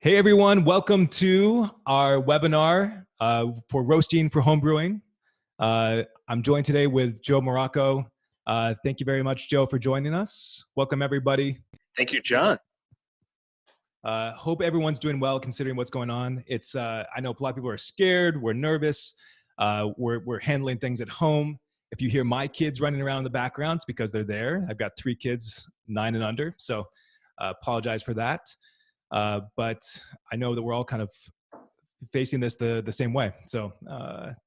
Hey everyone, welcome to our webinar for roasting for homebrewing. I'm joined today with Joe Marrocco. Thank you very much, Joe, for joining us. Welcome everybody. Thank you, John. Hope everyone's doing well considering what's going on. I know a lot of people are scared, we're nervous, we're handling things at home. If you hear my kids running around in the background, it's because they're there. I've got 3 kids, 9 and under, so apologize for that. But I know that we're all kind of facing this the same way. So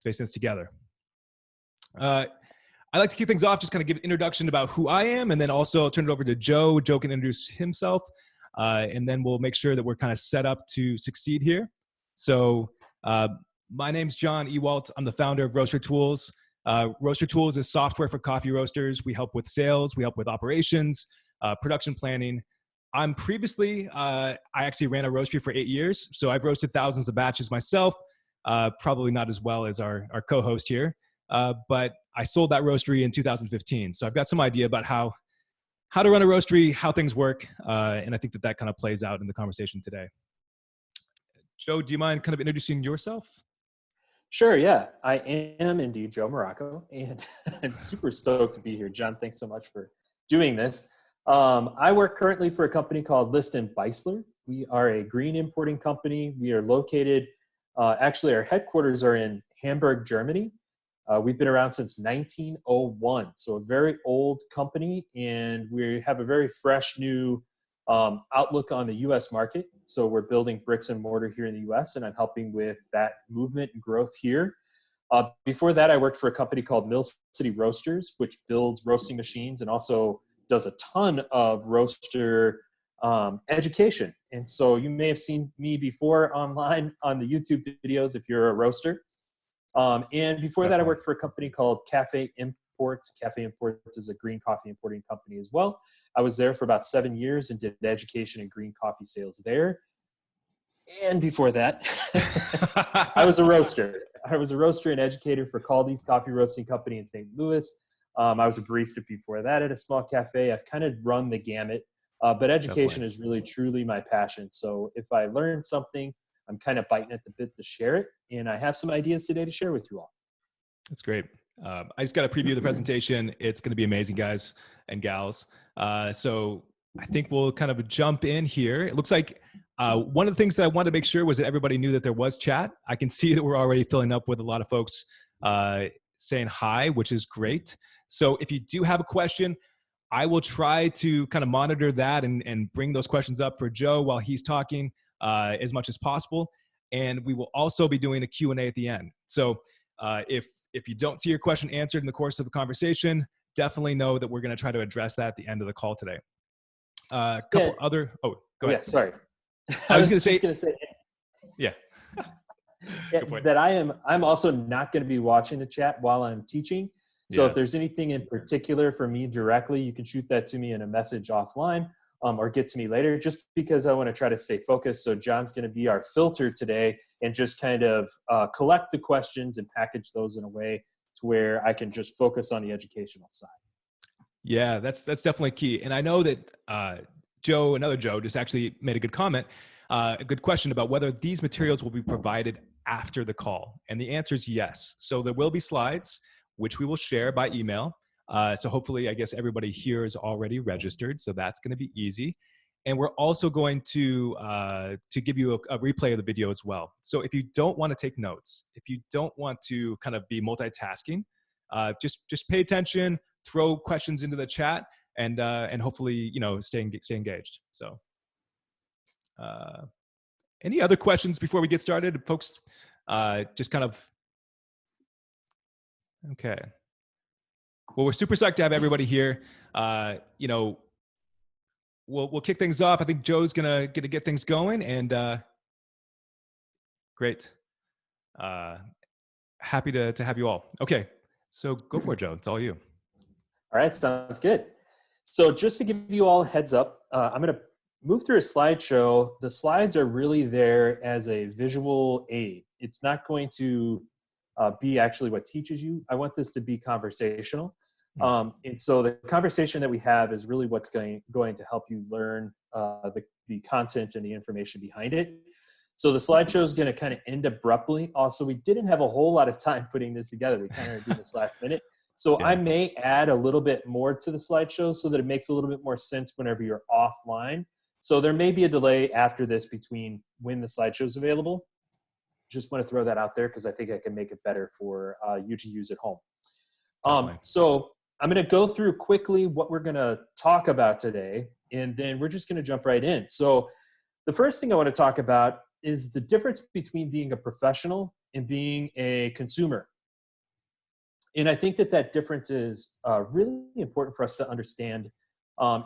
facing this together. I'd like to kick things off, just kind of give an introduction about who I am, and then also I'll turn it over to Joe. Joe can introduce himself, and then we'll make sure that we're kind of set up to succeed here. So my name's John Ewalt. I'm the founder of Roaster Tools. Roaster Tools is software for coffee roasters. We help with sales, we help with operations, production planning. I'm previously, I actually ran a roastery for 8 years. So I've roasted thousands of batches myself, probably not as well as our co-host here. But I sold that roastery in 2015. So I've got some idea about how to run a roastery, how things work. And I think that kind of plays out in the conversation today. Joe, do you mind kind of introducing yourself? Sure, yeah. I am indeed Joe Marrocco, and I'm super stoked to be here. John, thanks so much for doing this. I work currently for a company called List-beisler. We are a green importing company. We are located, actually our headquarters are in Hamburg, Germany. We've been around since 1901, so a very old company, and we have a very fresh new outlook on the U.S. market. So we're building bricks and mortar here in the U.S., and I'm helping with that movement and growth here. Before that, I worked for a company called Mill City Roasters, which builds roasting machines and also does a ton of roaster education. And so you may have seen me before online on the YouTube videos if you're a roaster. And before that, I worked for a company called Cafe Imports. Cafe Imports is a green coffee importing company as well. I was there for about 7 years and did education in green coffee sales there. And before that, I was a roaster. I was a roaster and educator for Caldi's Coffee Roasting Company in St. Louis. I was a barista before that at a small cafe. I've kind of run the gamut, but education is really, truly my passion. So if I learn something, I'm kind of biting at the bit to share it. And I have some ideas today to share with you all. That's great. I just got to preview the presentation. It's going to be amazing, guys and gals. So I think we'll kind of jump in here. It looks like one of the things that I wanted to make sure was that everybody knew that there was chat. I can see that we're already filling up with a lot of folks saying hi, which is great. So if you do have a question, I will try to kind of monitor that and bring those questions up for Joe while he's talking as much as possible. And we will also be doing a Q&A at the end. So if you don't see your question answered in the course of the conversation, definitely know that we're going to try to address that at the end of the call today. Go ahead. Yeah, sorry. I was going to say, yeah. That I'm also not going to be watching the chat while I'm teaching. So if there's anything in particular for me directly, you can shoot that to me in a message offline or get to me later, just because I want to try to stay focused. So John's going to be our filter today and just kind of collect the questions and package those in a way to where I can just focus on the educational side. Yeah, that's definitely key. And I know that another Joe just actually made a good comment, a good question about whether these materials will be provided after the call. And the answer is yes. So there will be slides, which we will share by email. So hopefully, I guess everybody here is already registered. So that's going to be easy. And we're also going to give you a replay of the video as well. So if you don't want to take notes, if you don't want to kind of be multitasking, just pay attention, throw questions into the chat, and hopefully, stay engaged. So any other questions before we get started, folks? Just kind of, okay. Well, we're super psyched to have everybody here. We'll kick things off. I think Joe's gonna get things going, and great. Happy to have you all. Okay, so go for it, Joe. It's all you. All right, sounds good. So just to give you all a heads up, I'm going to move through a slideshow. The slides are really there as a visual aid. It's not going to be actually what teaches you. I want this to be conversational. And so the conversation that we have is really what's going to help you learn the content and the information behind it. So the slideshow is going to kind of end abruptly. Also, we didn't have a whole lot of time putting this together. We kind of did this last minute. So I may add a little bit more to the slideshow so that it makes a little bit more sense whenever you're offline. So there may be a delay after this between when the slideshow is available. Just want to throw that out there because I think I can make it better for you to use at home. So I'm going to go through quickly what we're going to talk about today, and then we're just going to jump right in. So the first thing I want to talk about is the difference between being a professional and being a consumer. And I think that difference is really important for us to understand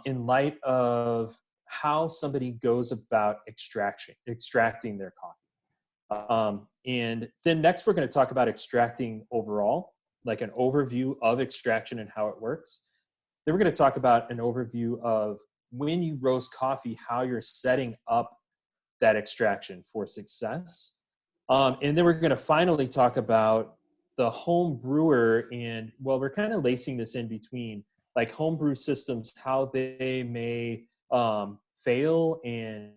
in light of how somebody goes about extracting their coffee. And then next we're going to talk about extracting overall, like an overview of extraction and how it works. Then we're going to talk about an overview of when you roast coffee, how you're setting up that extraction for success. And then we're going to finally talk about the home brewer, and well, we're kind of lacing this in between, like homebrew systems, how they may fail and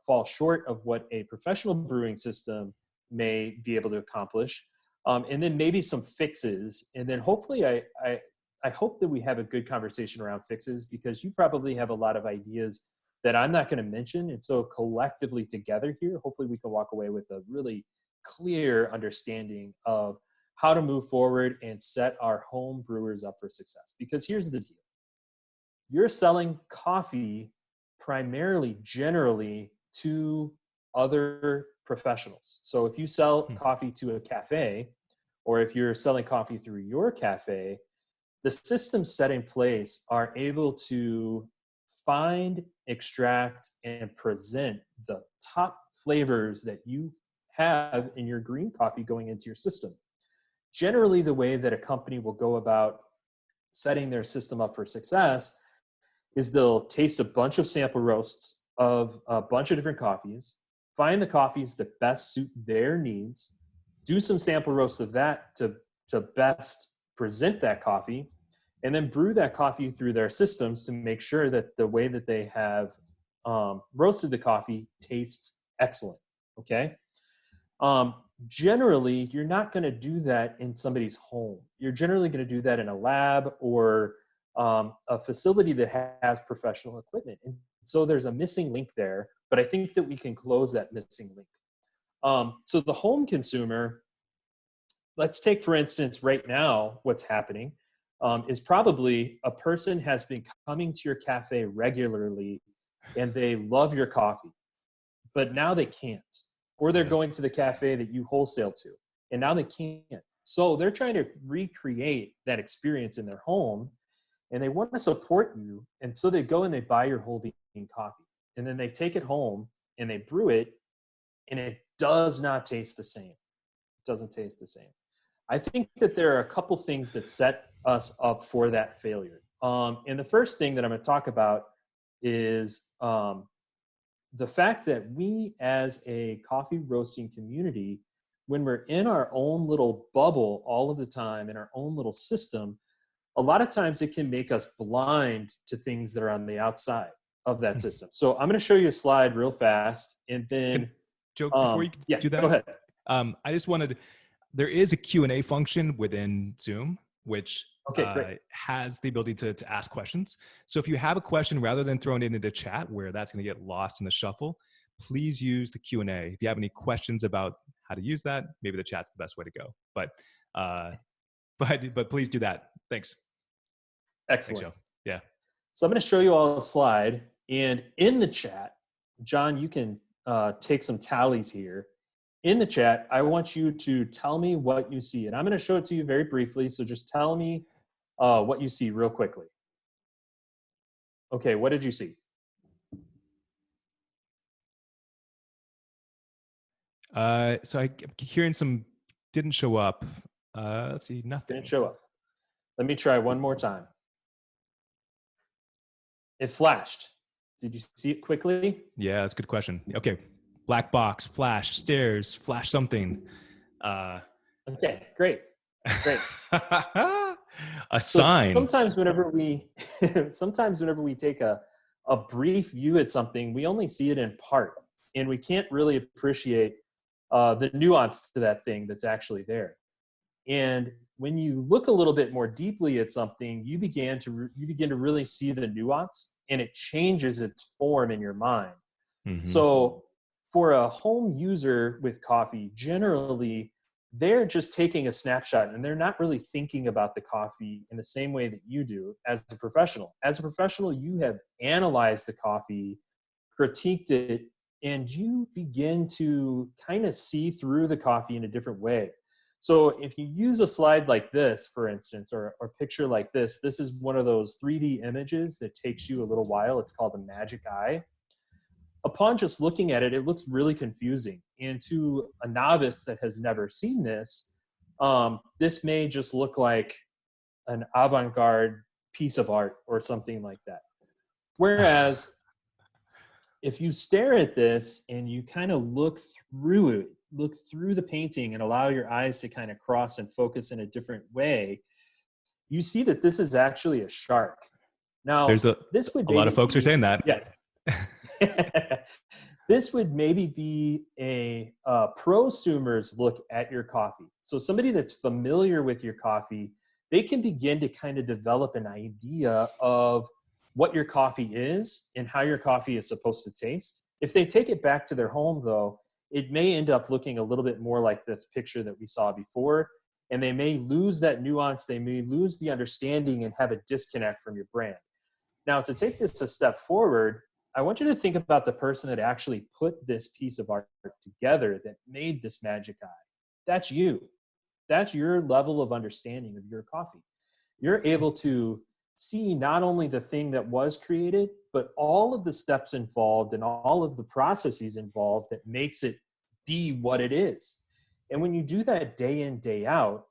fall short of what a professional brewing system may be able to accomplish. And then maybe some fixes. And then hopefully I hope that we have a good conversation around fixes, because you probably have a lot of ideas that I'm not going to mention. And so collectively together here, hopefully we can walk away with a really clear understanding of how to move forward and set our home brewers up for success. Because here's the deal. You're selling coffee primarily, generally, to other professionals. So if you sell coffee to a cafe, or if you're selling coffee through your cafe, the systems set in place are able to find, extract, and present the top flavors that you have in your green coffee going into your system. Generally, the way that a company will go about setting their system up for success is they'll taste a bunch of sample roasts of a bunch of different coffees, find the coffees that best suit their needs, do some sample roasts of that to best present that coffee, and then brew that coffee through their systems to make sure that the way that they have roasted the coffee tastes excellent, okay? Generally, you're not going to do that in somebody's home. You're generally going to do that in a lab or a facility that has professional equipment. And so there's a missing link there, but I think that we can close that missing link. So the home consumer, let's take, for instance, right now, what's happening is probably a person has been coming to your cafe regularly and they love your coffee, but now they can't. Or they're going to the cafe that you wholesale to, and now they can't. So they're trying to recreate that experience in their home, and they want to support you. And so they go and they buy your whole bean coffee, and then they take it home and they brew it, and it does not taste the same. It doesn't taste the same. I think that there are a couple things that set us up for that failure. And the first thing that I'm going to talk about is the fact that we as a coffee roasting community, when we're in our own little bubble all of the time, in our own little system, a lot of times it can make us blind to things that are on the outside of that system. So I'm going to show you a slide real fast, and then Joe, before you do that, go ahead. I just wanted, there is a Q&A function within Zoom, which has the ability to ask questions. So if you have a question, rather than throwing it into chat where that's going to get lost in the shuffle, please use the Q&A. If you have any questions about how to use that, maybe the chat's the best way to go. But please do that. Thanks. Excellent. Thanks, Joe. Yeah. So I'm going to show you all a slide, and in the chat, John, you can take some tallies here. In the chat, I want you to tell me what you see, and I'm going to show it to you very briefly. So just tell me what you see real quickly. Okay, what did you see? So I'm hearing some didn't show up. Let's see, nothing. Didn't show up. Let me try one more time. It flashed. Did you see it quickly? Yeah, that's a good question. Okay, black box, flash, stairs, flash something. Okay, great. A So sign. sometimes whenever we, sometimes whenever we take a brief view at something, we only see it in part, and we can't really appreciate the nuance to that thing that's actually there. And when you look a little bit more deeply at something, you begin to really see the nuance, and it changes its form in your mind. Hmm. So for a home user with coffee, generally they're just taking a snapshot and they're not really thinking about the coffee in the same way that you do as a professional. As a professional, you have analyzed the coffee, critiqued it, and you begin to kind of see through the coffee in a different way. So if you use a slide like this, for instance, or picture like this is one of those 3D images that takes you a little while. It's called the magic eye. Upon just looking at it, it looks really confusing. And to a novice that has never seen this, this may just look like an avant-garde piece of art or something like that. Whereas if you stare at this and you kind of look through it, look through the painting and allow your eyes to kind of cross and focus in a different way, you see that this is actually a shark. There's Now, this would a lot of maybe folks are be, saying that. yeah. This would maybe be a prosumer's look at your coffee. So somebody that's familiar with your coffee, they can begin to kind of develop an idea of what your coffee is and how your coffee is supposed to taste. If they take it back to their home, though, it may end up looking a little bit more like this picture that we saw before, and they may lose that nuance. They may lose the understanding and have a disconnect from your brand. Now, to take this a step forward, I want you to think about the person that actually put this piece of art together, that made this magic eye. That's you. That's your level of understanding of your coffee. You're able to see not only the thing that was created, but all of the steps involved and all of the processes involved that makes it be what it is. And when you do that day in, day out,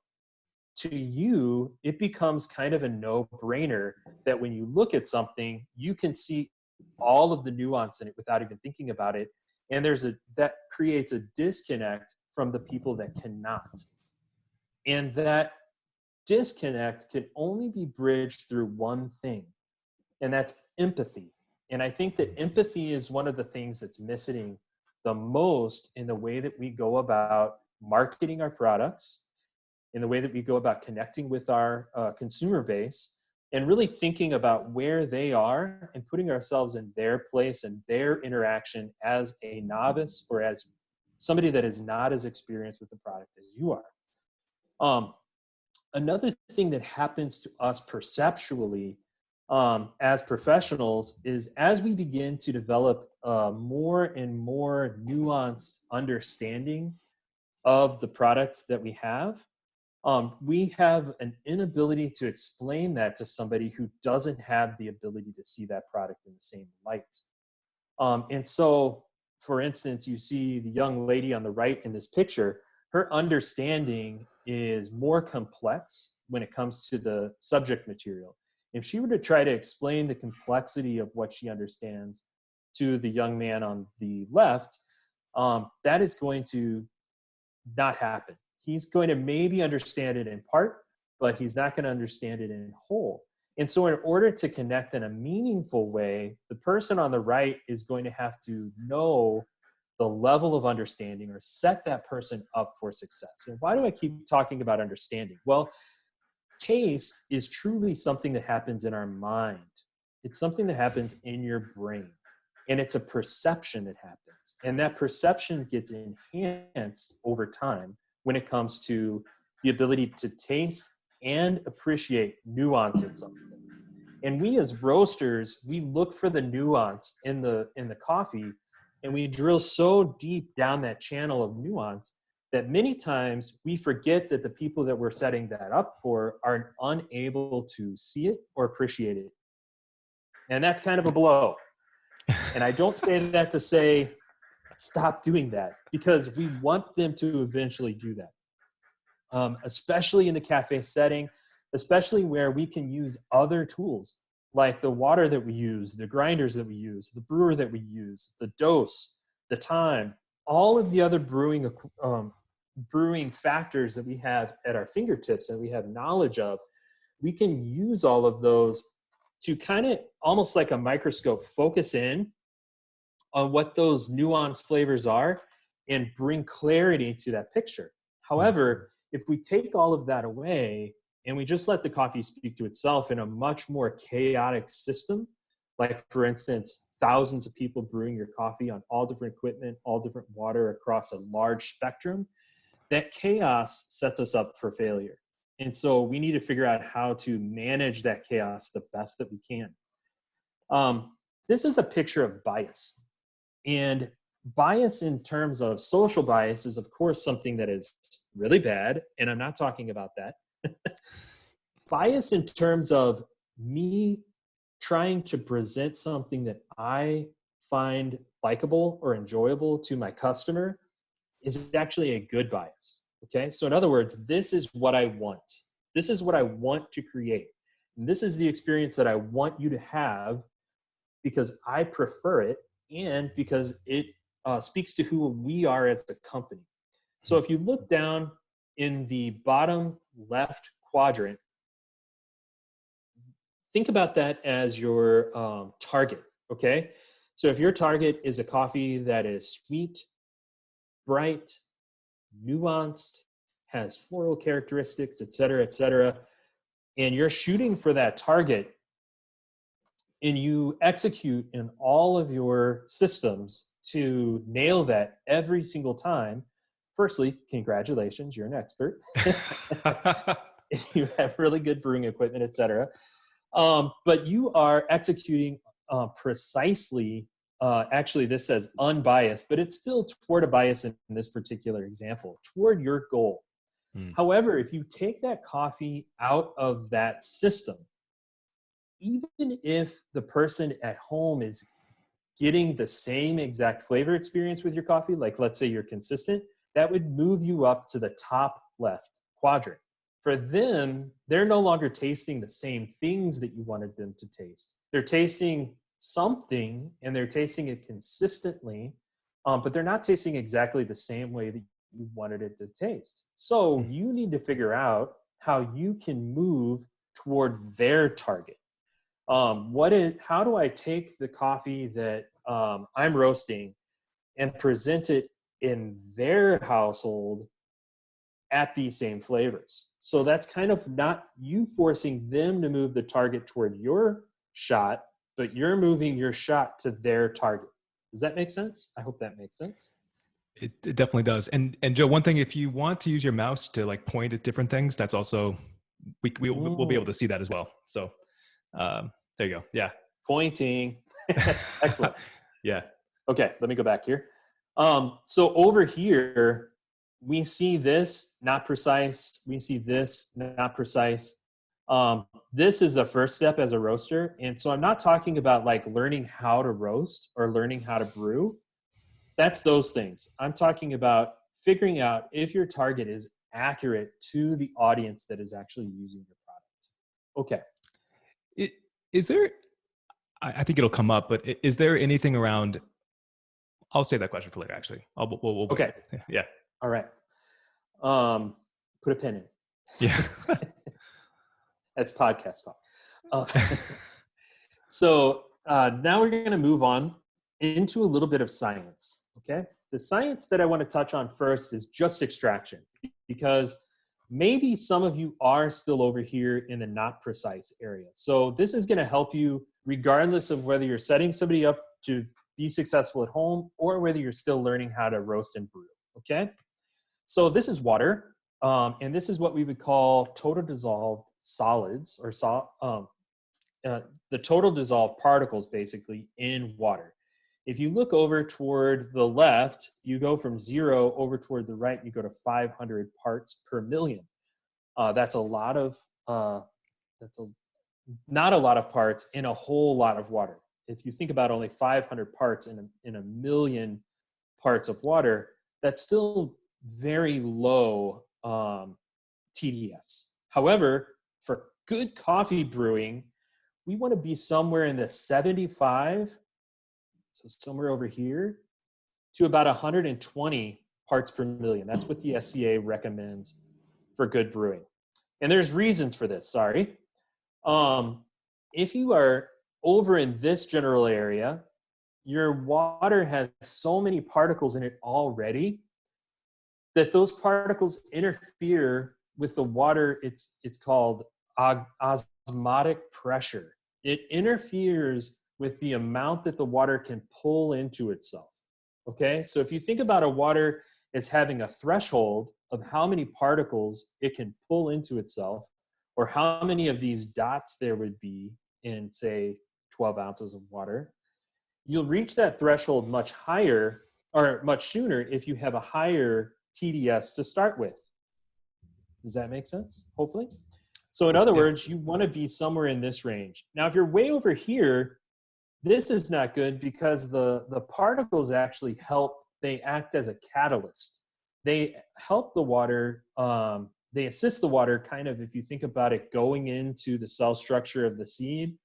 to you, it becomes kind of a no-brainer that when you look at something, you can see all of the nuance in it without even thinking about it. And that creates a disconnect from the people that cannot. And that disconnect can only be bridged through one thing, and that's empathy. And I think that empathy is one of the things that's missing the most in the way that we go about marketing our products, in the way that we go about connecting with our consumer base, and really thinking about where they are and putting ourselves in their place and their interaction as a novice or as somebody that is not as experienced with the product as you are. Another thing that happens to us perceptually as professionals is as we begin to develop more and more nuanced understanding of the products that we have an inability to explain that to somebody who doesn't have the ability to see that product in the same light. And so, for instance, you see the young lady on the right in this picture, her understanding is more complex when it comes to the subject material. If she were to try to explain the complexity of what she understands to the young man on the left, that is going to not happen. He's going to maybe understand it in part, but he's not going to understand it in whole. And so in order to connect in a meaningful way, the person on the right is going to have to know the level of understanding or set that person up for success. And why do I keep talking about understanding? Well, taste is truly something that happens in our mind. It's something that happens in your brain. And it's a perception that happens. And that perception gets enhanced over time when it comes to the ability to taste and appreciate nuance in something. And we as roasters, we look for the nuance in the coffee, and we drill so deep down that channel of nuance that many times we forget that the people that we're setting that up for are unable to see it or appreciate it. And that's kind of a blow. And I don't say that to say stop doing that, because we want them to eventually do that. Especially in the cafe setting, especially where we can use other tools like the water that we use, the grinders that we use, the brewer that we use, the dose, the time, all of the other brewing factors that we have at our fingertips and we have knowledge of. we can use all of those to kind of almost like a microscope focus in on what those nuanced flavors are and bring clarity to that picture. However, if we take all of that away and we just let the coffee speak to itself in a much more chaotic system, like for instance, thousands of people brewing your coffee on all different equipment, all different water across a large spectrum, that chaos sets us up for failure. And so we need to figure out how to manage that chaos the best that we can. This is a picture of bias. And bias in terms of social bias is, of course, something that is really bad. And I'm not talking about that. Bias in terms of me trying to present something that I find likable or enjoyable to my customer is actually a good bias. Okay. So in other words, this is what I want. This is what I want to create. And this is the experience that I want you to have because I prefer it and because it speaks to who we are as a company. So if you look down in the bottom left quadrant, think about that as your target, okay? So if your target is a coffee that is sweet, bright, nuanced, has floral characteristics, et cetera, and you're shooting for that target, and you execute in all of your systems to nail that every single time, firstly, congratulations, you're an expert. You have really good brewing equipment, et cetera. But you are executing precisely, actually this says unbiased, but it's still toward a bias in this particular example, toward your goal. However, if you take that coffee out of that system, even if the person at home is getting the same exact flavor experience with your coffee, like let's say you're consistent, that would move you up to the top left quadrant. For them, they're no longer tasting the same things that you wanted them to taste. They're tasting something and they're tasting it consistently, but they're not tasting exactly the same way that you wanted it to taste. So you need to figure out how you can move toward their target. How do I take the coffee that I'm roasting and present it in their household at these same flavors? So that's kind of not you forcing them to move the target toward your shot, but you're moving your shot to their target. Does that make sense? I hope that makes sense. It definitely does. And Joe, one thing, if you want to use your mouse to like point at different things, that's also, we'll be able to see that as well. So there you go. Yeah. Pointing. Excellent. Yeah. Okay, let me go back here. So over here, we see this not precise. We see this not precise. This is the first step as a roaster. And so I'm not talking about like learning how to roast or learning how to brew. That's those things. I'm talking about figuring out if your target is accurate to the audience that is actually using your product. Okay. Is there, I think it'll come up, but is there anything around, I'll save that question for later, actually. We'll okay. Yeah. All right. Put a pin in. Yeah. That's podcast talk. So now we're going to move on into a little bit of science. Okay. The science that I want to touch on first is just extraction, because maybe some of you are still over here in the not precise area. So this is going to help you regardless of whether you're setting somebody up to be successful at home or whether you're still learning how to roast and brew. Okay. So this is water. And this is what we would call total dissolved solids, or the total dissolved particles basically in water. If you look over toward the left, you go from 0 over toward the right, you go to 500 parts per million. That's a lot of, not a lot of parts in a whole lot of water. If you think about only 500 parts in a million parts of water, that's still very low TDS. However, for good coffee brewing, we want to be somewhere in the 75, so somewhere over here, to about 120 parts per million. That's what the SCA recommends for good brewing. And there's reasons for this, sorry. If you are over in this general area, your water has so many particles in it already that those particles interfere with the water. It's called osmotic pressure. It interferes with the amount that the water can pull into itself. Okay, so if you think about a water as having a threshold of how many particles it can pull into itself, or how many of these dots there would be in, say, 12 ounces of water, you'll reach that threshold much higher or much sooner if you have a higher TDS to start with. Does that make sense? Hopefully. So in other words, you want to be somewhere in this range. Now, if you're way over here, this is not good because the particles actually help. They act as a catalyst. They help the water. They assist the water kind of, if you think about it, going into the cell structure of the seed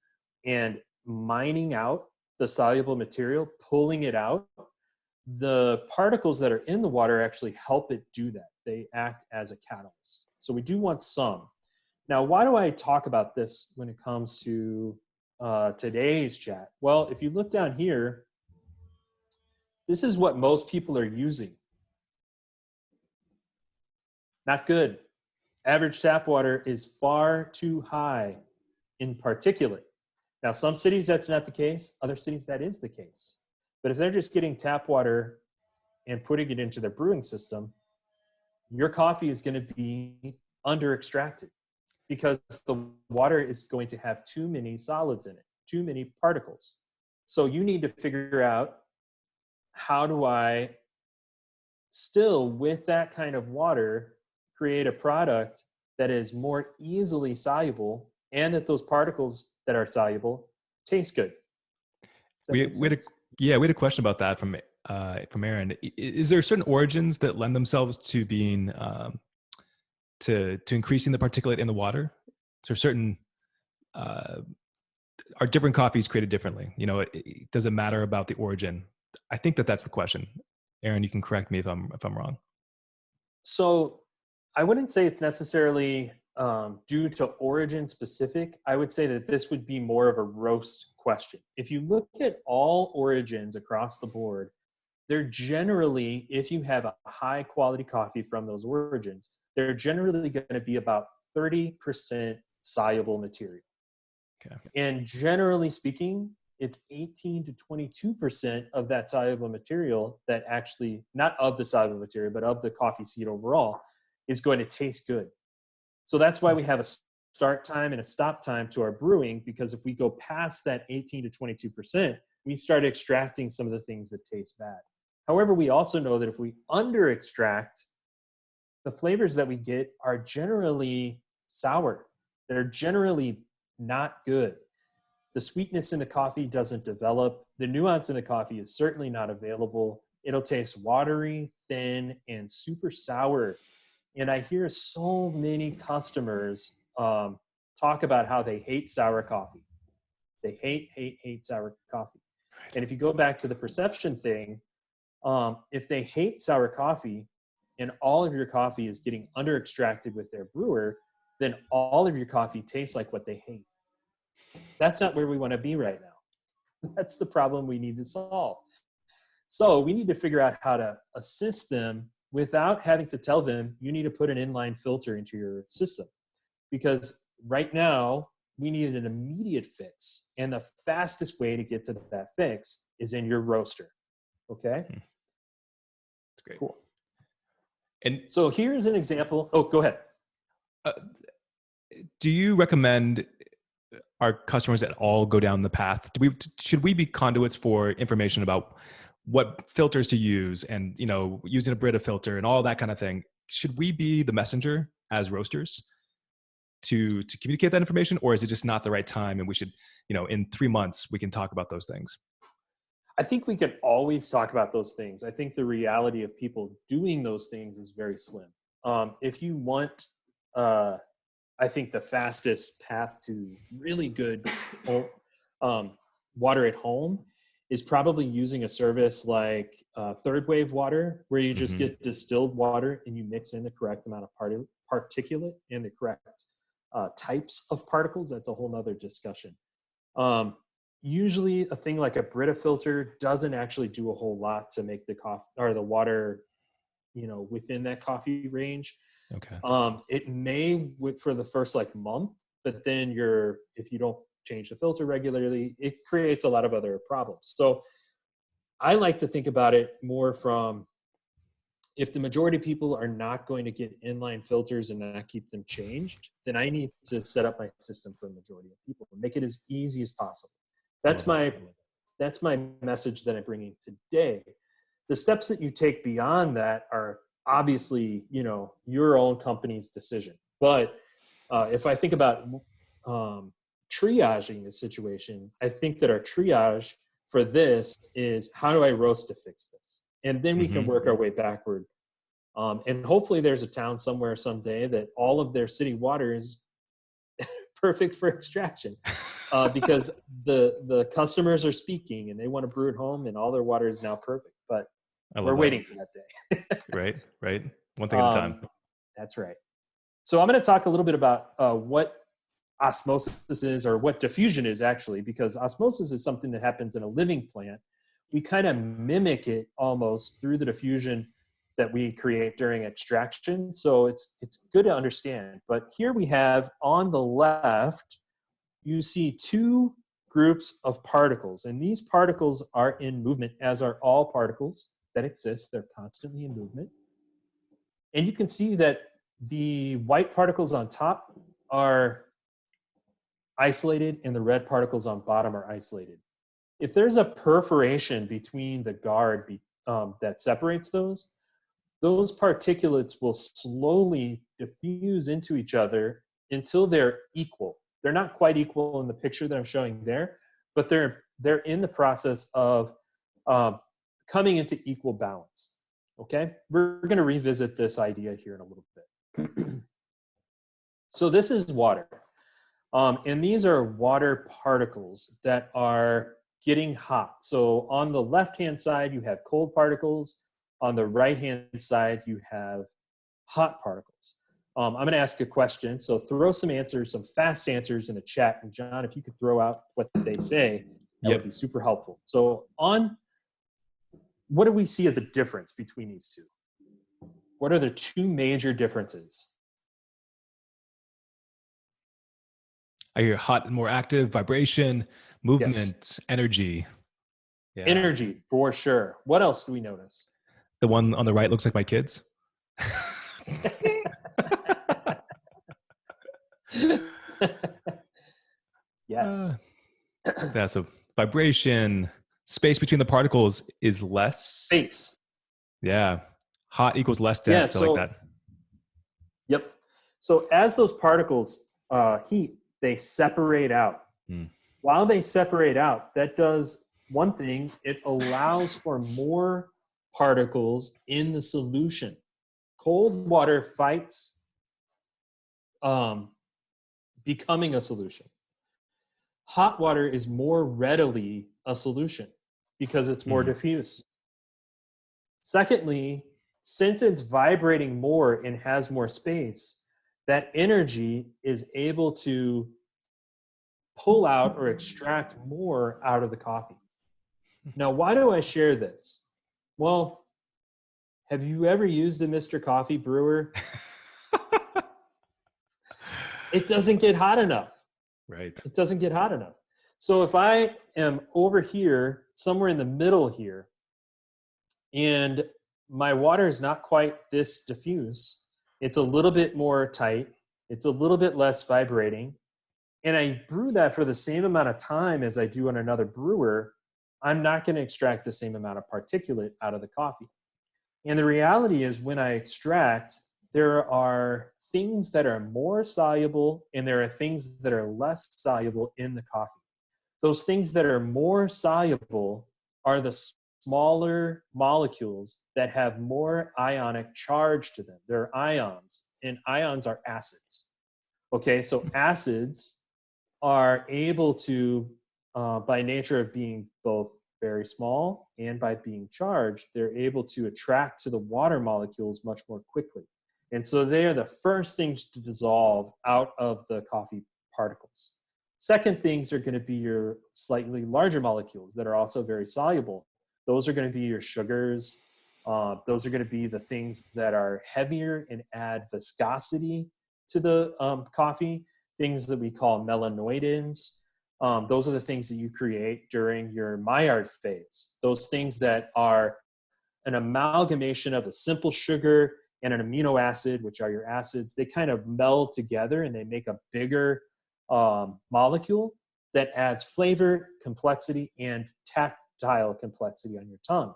and mining out the soluble material, pulling it out. The particles that are in the water actually help it do that. They act as a catalyst. So we do want some. Now, why do I talk about this when it comes to today's chat? Well, if you look down here, this is what most people are using. Not good. Average tap water is far too high in particulate. Now, some cities that's not the case. Other cities that is the case. But if they're just getting tap water and putting it into their brewing system, your coffee is going to be under extracted because the water is going to have too many solids in it, too many particles. So you need to figure out, how do I still, with that kind of water, create a product that is more easily soluble and that those particles that are soluble taste good? We had a question about that from Aaron. Is there certain origins that lend themselves to being to increasing the particulate in the water? So certain are different coffees created differently? You know, it doesn't matter about the origin. I think that's the question. Aaron, you can correct me if I'm wrong. So I wouldn't say it's necessarily due to origin specific. I would say that this would be more of a roast question. If you look at all origins across the board, they're generally, if you have a high quality coffee from those origins, they're generally going to be about 30% soluble material. Okay. And generally speaking, it's 18 to 22% of that soluble material that actually, not of the soluble material, but of the coffee seed overall, is going to taste good. So that's why we have a start time and a stop time to our brewing, because if we go past that 18 to 22%, we start extracting some of the things that taste bad. However, we also know that if we under extract, the flavors that we get are generally sour. They're generally not good. The sweetness in the coffee doesn't develop. The nuance in the coffee is certainly not available. It'll taste watery, thin, and super sour. And I hear so many customers talk about how they hate sour coffee. They hate sour coffee. And if you go back to the perception thing, if they hate sour coffee and all of your coffee is getting under extracted with their brewer, then all of your coffee tastes like what they hate. That's not where we want to be right now. That's the problem we need to solve. So we need to figure out how to assist them without having to tell them, you need to put an inline filter into your system. Because right now, we need an immediate fix. And the fastest way to get to that fix is in your roaster. Okay? That's great. Cool. And so here's an example. Oh, go ahead. Do you recommend our customers at all go down the path? Should we be conduits for information about what filters to use and, you know, using a Brita filter and all that kind of thing? Should we be the messenger as roasters to communicate that information, or is it just not the right time and we should, you know, in 3 months we can talk about those things? I think we can always talk about those things. I think the reality of people doing those things is very slim. If you want, I think the fastest path to really good water at home is probably using a service like Third Wave Water, where you just get distilled water and you mix in the correct amount of particulate and the correct types of particles, that's a whole nother discussion. Usually a thing like a Brita filter doesn't actually do a whole lot to make the coffee or the water, within that coffee range. Okay. It may for the first like month, but then if you don't change the filter regularly, it creates a lot of other problems. So I like to think about it more from, if the majority of people are not going to get inline filters and not keep them changed, then I need to set up my system for the majority of people and make it as easy as possible. That's my message that I'm bringing today. The steps that you take beyond that are obviously, your own company's decision. But if I think about triaging the situation, I think that our triage for this is, how do I roast to fix this? And then we can work our way backward. And hopefully there's a town somewhere someday that all of their city water is perfect for extraction, because the customers are speaking and they want to brew at home and all their water is now perfect. But we're waiting for that day. Right. One thing at a time. That's right. So I'm going to talk a little bit about what osmosis is, or what diffusion is actually, because osmosis is something that happens in a living plant. We kind of mimic it almost through the diffusion that we create during extraction. So it's good to understand. But here we have on the left, you see two groups of particles, and these particles are in movement, as are all particles that exist. They're constantly in movement. And you can see that the white particles on top are isolated and the red particles on bottom are isolated. If there's a perforation between the guard that separates those particulates will slowly diffuse into each other until they're equal. They're not quite equal in the picture that I'm showing there, but they're in the process of coming into equal balance. Okay, we're going to revisit this idea here in a little bit. So this is water, and these are water particles that are getting hot. So on the left-hand side, you have cold particles. On the right-hand side, you have hot particles. I'm going to ask a question, so throw some fast answers in the chat. And John, if you could throw out what they say, that would be super helpful. So what do we see as a difference between these two? What are the two major differences? I hear hot and more active, vibration, movement, yes. Energy. Yeah. Energy, for sure. What else do we notice? The one on the right looks like my kids. Yes. Yeah, so vibration, space between the particles is less. Space. Yeah. Hot equals less dense. Yeah, I like that. Yep. So as those particles heat, they separate out. While they separate out, that does one thing. It allows for more particles in the solution. Cold water fights becoming a solution. Hot water is more readily a solution because it's more diffuse. Secondly, since it's vibrating more and has more space, that energy is able to pull out or extract more out of the coffee. Now, why do I share this? Well, have you ever used a Mr. Coffee brewer? It doesn't get hot enough. Right. It doesn't get hot enough. So if I am over here, somewhere in the middle here, and my water is not quite this diffuse, it's a little bit more tight, it's a little bit less vibrating, and I brew that for the same amount of time as I do on another brewer, I'm not going to extract the same amount of particulate out of the coffee. And the reality is, when I extract, there are things that are more soluble and there are things that are less soluble in the coffee. Those things that are more soluble are the smaller molecules that have more ionic charge to them. They're ions, and ions are acids. Okay, so acids are able to, by nature of being both very small and by being charged, they're able to attract to the water molecules much more quickly. And so they are the first things to dissolve out of the coffee particles. Second things are going to be your slightly larger molecules that are also very soluble. Those are going to be your sugars. Those are going to be the things that are heavier and add viscosity to the coffee, things that we call melanoidins. Those are the things that you create during your Maillard phase. Those things that are an amalgamation of a simple sugar and an amino acid, which are your acids. They kind of meld together and they make a bigger molecule that adds flavor, complexity, and tactile complexity on your tongue.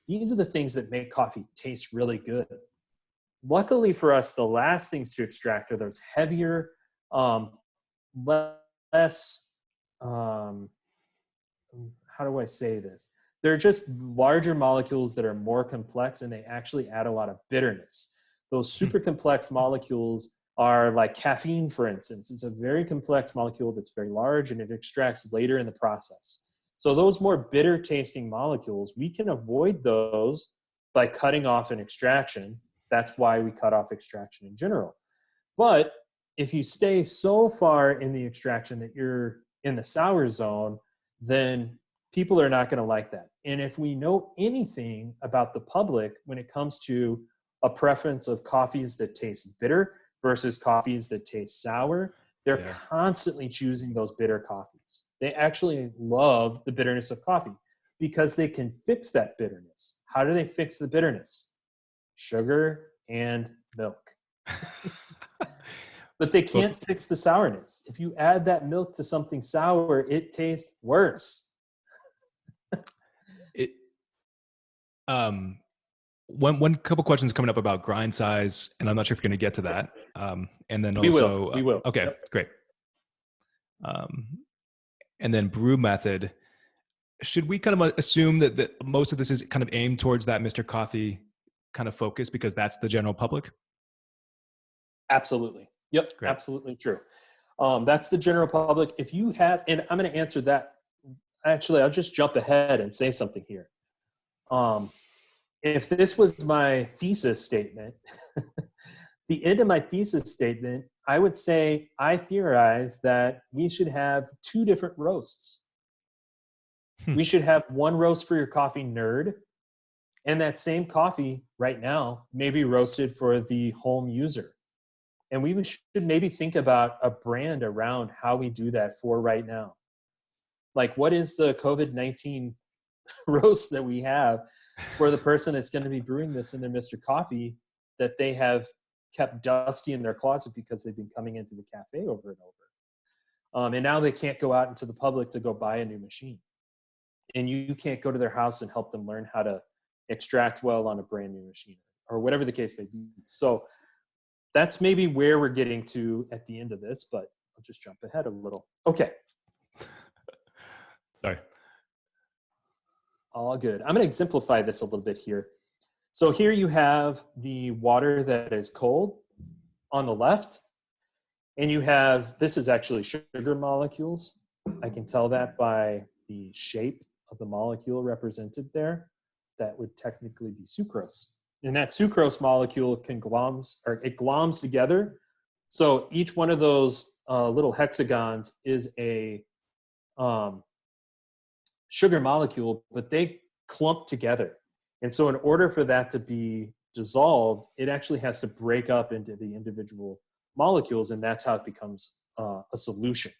These are the things that make coffee taste really good. Luckily for us, the last things to extract are those heavier, less, how do I say this? They're just larger molecules that are more complex, and they actually add a lot of bitterness. Those super complex molecules are like caffeine, for instance. It's a very complex molecule that's very large, and it extracts later in the process. So those more bitter tasting molecules, we can avoid those by cutting off an extraction. That's why we cut off extraction in general. But if you stay so far in the extraction that you're in the sour zone, then people are not going to like that. And if we know anything about the public when it comes to a preference of coffees that taste bitter versus coffees that taste sour, they're constantly choosing those bitter coffees. They actually love the bitterness of coffee because they can fix that bitterness. How do they fix the bitterness? Sugar and milk. But they can't fix the sourness. If you add that milk to something sour, it tastes worse. One couple questions coming up about grind size, and I'm not sure if you're going to get to that. And then we also, will. Okay, yep. Great. And then brew method. Should we kind of assume that most of this is kind of aimed towards that Mr. Coffee kind of focus because that's the general public? Absolutely. Yep. Great. Absolutely true. That's the general public. If you have, and I'm going to answer that. Actually, I'll just jump ahead and say something here. If this was my thesis statement, the end of my thesis statement, I would say I theorize that we should have two different roasts. We should have one roast for your coffee nerd, and that same coffee right now may be roasted for the home user. And we should maybe think about a brand around how we do that for right now. Like, what is the COVID-19 roast that we have for the person that's going to be brewing this in their Mr. Coffee that they have kept dusty in their closet because they've been coming into the cafe over and over. And now they can't go out into the public to go buy a new machine. And you can't go to their house and help them learn how to extract well on a brand new machine or whatever the case may be. So that's maybe where we're getting to at the end of this, but I'll just jump ahead a little. Okay. Sorry. All good. I'm going to exemplify this a little bit here. So here you have the water that is cold on the left, and you have, this is actually sugar molecules. I can tell that by the shape of the molecule represented there. That would technically be sucrose. And that sucrose molecule it gloms together. So each one of those little hexagons is a sugar molecule, but they clump together. And so in order for that to be dissolved, it actually has to break up into the individual molecules, and that's how it becomes a solution.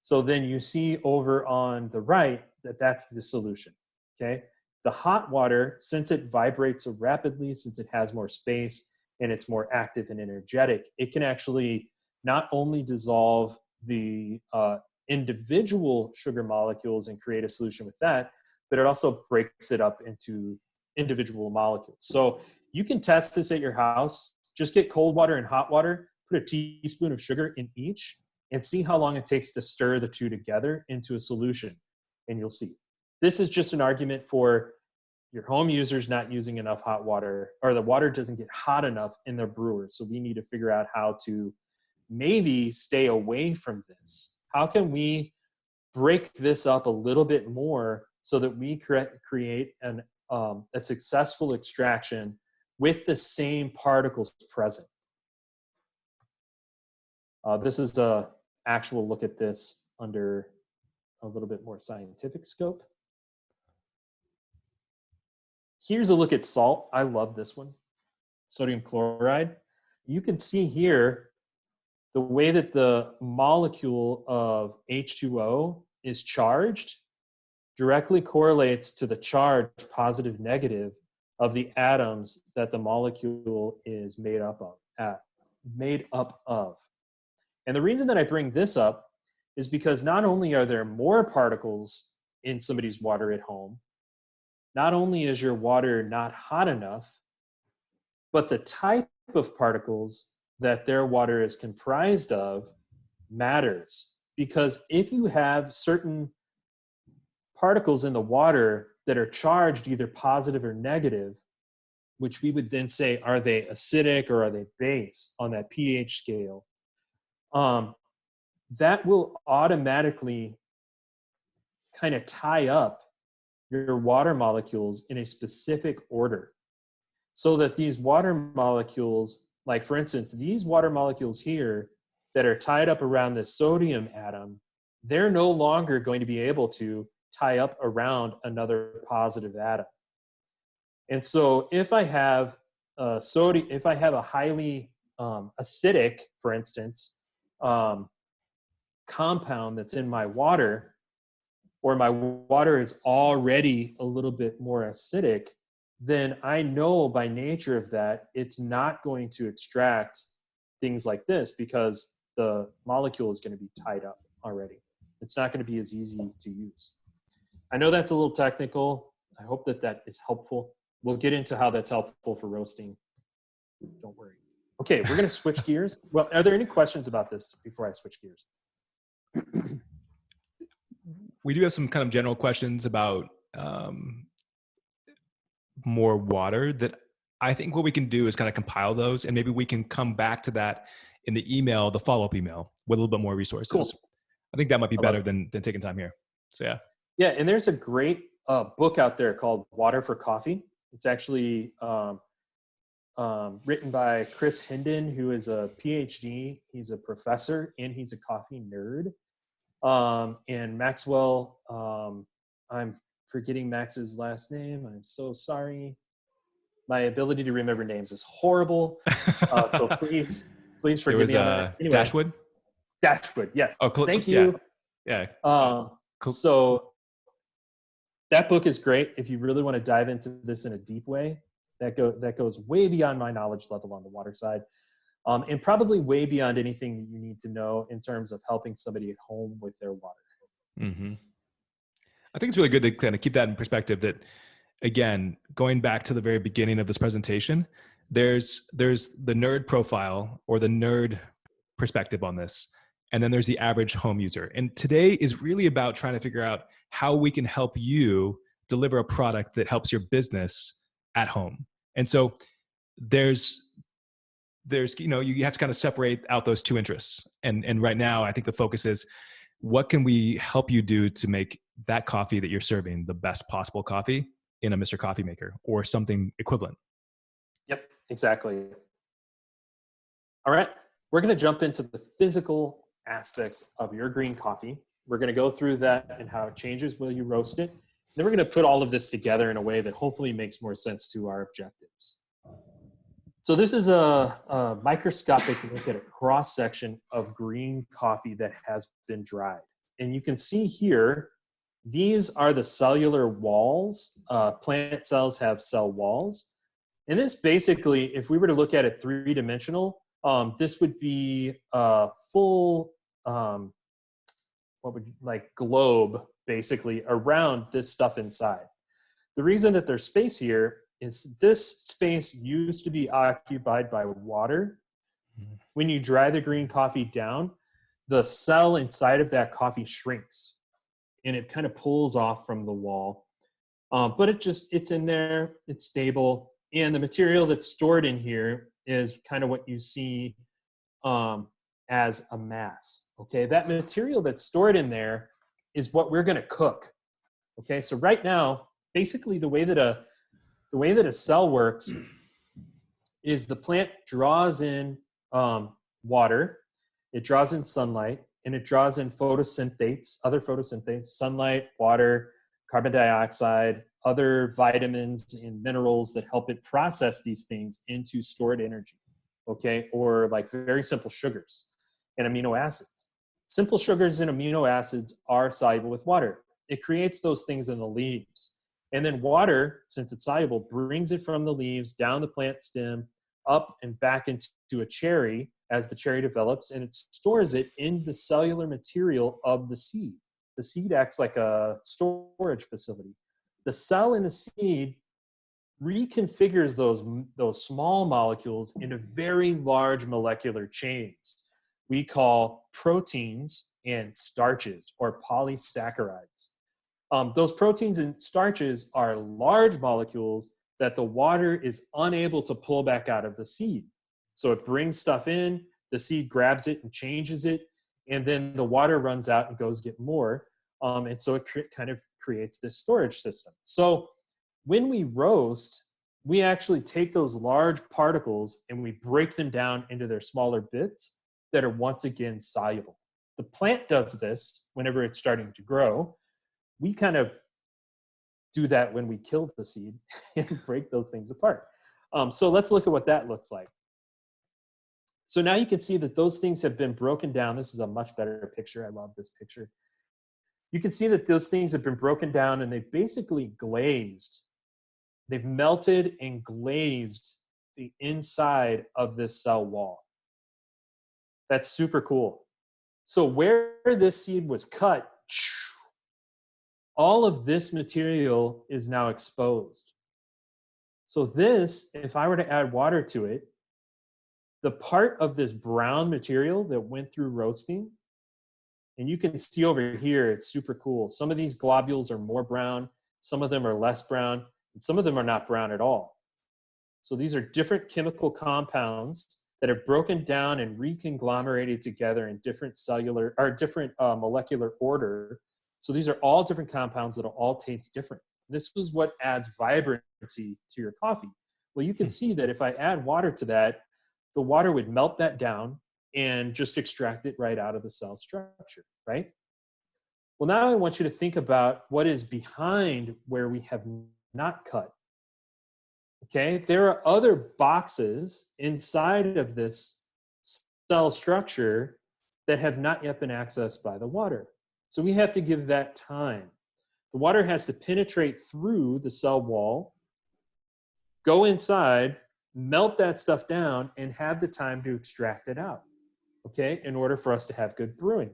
So then you see over on the right that that's the solution, okay? The hot water, since it vibrates so rapidly, since it has more space and it's more active and energetic, it can actually not only dissolve the individual sugar molecules and create a solution with that, but it also breaks it up into individual molecules. So you can test this at your house. Just get cold water and hot water, put a teaspoon of sugar in each, and see how long it takes to stir the two together into a solution, and you'll see. This is just an argument for your home users not using enough hot water, or the water doesn't get hot enough in their brewers. So we need to figure out how to maybe stay away from this. How can we break this up a little bit more so that we create a successful extraction with the same particles present. This is a actual look at this under a little bit more scientific scope. Here's a look at salt. I love this one. Sodium chloride. You can see here the way that the molecule of H2O is charged directly correlates to the charge, positive, negative, of the atoms that the molecule is made up of. And the reason that I bring this up is because not only are there more particles in somebody's water at home, not only is your water not hot enough, but the type of particles that their water is comprised of matters. Because if you have certain particles in the water that are charged either positive or negative, which we would then say, are they acidic or are they base on that pH scale? That will automatically kind of tie up your water molecules in a specific order. So that these water molecules, like for instance, these water molecules here that are tied up around this sodium atom, they're no longer going to be able to tie up around another positive atom. And so if I have if I have a highly acidic, for instance, compound that's in my water, or my water is already a little bit more acidic, then I know by nature of that, it's not going to extract things like this because the molecule is going to be tied up already. It's not going to be as easy to use. I know that's a little technical. I hope that that is helpful. We'll get into how that's helpful for roasting. Don't worry. Okay, we're going to switch gears. Well, are there any questions about this before I switch gears? We do have some kind of general questions about more water that I think what we can do is kind of compile those, and maybe we can come back to that in the email, the follow-up email, with a little bit more resources. Cool. I think that might be better than taking time here. So yeah. Yeah, and there's a great book out there called Water for Coffee. It's actually written by Chris Hendon, who is a PhD. He's a professor and he's a coffee nerd. And Maxwell, I'm forgetting Max's last name. I'm so sorry. My ability to remember names is horrible. So please forgive me on that. Anyway, Dashwood? Dashwood, yes. Oh, thank you. Yeah. Cool. So that book is great if you really want to dive into this in a deep way. That goes way beyond my knowledge level on the water side, and probably way beyond anything that you need to know in terms of helping somebody at home with their water. Mm-hmm. I think it's really good to kind of keep that in perspective that, again, going back to the very beginning of this presentation, there's the nerd profile or the nerd perspective on this. And then there's the average home user. And today is really about trying to figure out how we can help you deliver a product that helps your business at home. And so there's you have to kind of separate out those two interests. And right now, I think the focus is, what can we help you do to make that coffee that you're serving the best possible coffee in a Mr. Coffee Maker or something equivalent? Yep, exactly. All right, we're going to jump into the physical aspects of your green coffee. We're going to go through that and how it changes while you roast it. Then we're going to put all of this together in a way that hopefully makes more sense to our objectives. So this is a microscopic look at a cross-section of green coffee that has been dried. And you can see here, these are the cellular walls. Plant cells have cell walls. And this basically, if we were to look at it three-dimensional, this would be a full, globe, basically, around this stuff inside. The reason that there's space here is this space used to be occupied by water. When you dry the green coffee down, the cell inside of that coffee shrinks and it kind of pulls off from the wall. But it's in there, it's stable. And the material that's stored in here is kind of what you see as a mass. Okay, that material that's stored in there is what we're going to cook. Okay, so right now, basically the way that a cell works is the plant draws in water, it draws in sunlight, and it draws in other photosynthates, sunlight, water, carbon dioxide, other vitamins and minerals that help it process these things into stored energy, okay? Or like very simple sugars and amino acids. Simple sugars and amino acids are soluble with water. It creates those things in the leaves. And then water, since it's soluble, brings it from the leaves down the plant stem, up and back into a cherry as the cherry develops, and it stores it in the cellular material of the seed. The seed acts like a storage facility. The cell in the seed reconfigures those small molecules into very large molecular chains we call proteins and starches or polysaccharides. Those proteins and starches are large molecules that the water is unable to pull back out of the seed. So it brings stuff in, the seed grabs it and changes it, and then the water runs out and goes get more. And so it kind of creates this storage system. So when we roast, we actually take those large particles and we break them down into their smaller bits that are once again soluble. The plant does this whenever it's starting to grow. We kind of do that when we kill the seed and break those things apart. So let's look at what that looks like. So now you can see that those things have been broken down. This is a much better picture. I love this picture. You can see that those things have been broken down and they've basically glazed. They've melted and glazed the inside of this cell wall. That's super cool. So where this seed was cut, all of this material is now exposed. So this, if I were to add water to it, the part of this brown material that went through roasting, and you can see over here, it's super cool. Some of these globules are more brown, some of them are less brown, and some of them are not brown at all. So these are different chemical compounds that have broken down and reconglomerated together in different molecular order. So these are all different compounds that'll all taste different. This is what adds vibrancy to your coffee. Well, you can see that if I add water to that, the water would melt that down and just extract it right out of the cell structure, right? Well, now I want you to think about what is behind where we have not cut. Okay, there are other boxes inside of this cell structure that have not yet been accessed by the water. So we have to give that time. The water has to penetrate through the cell wall, go inside, melt that stuff down, and have the time to extract it out, okay, in order for us to have good brewing.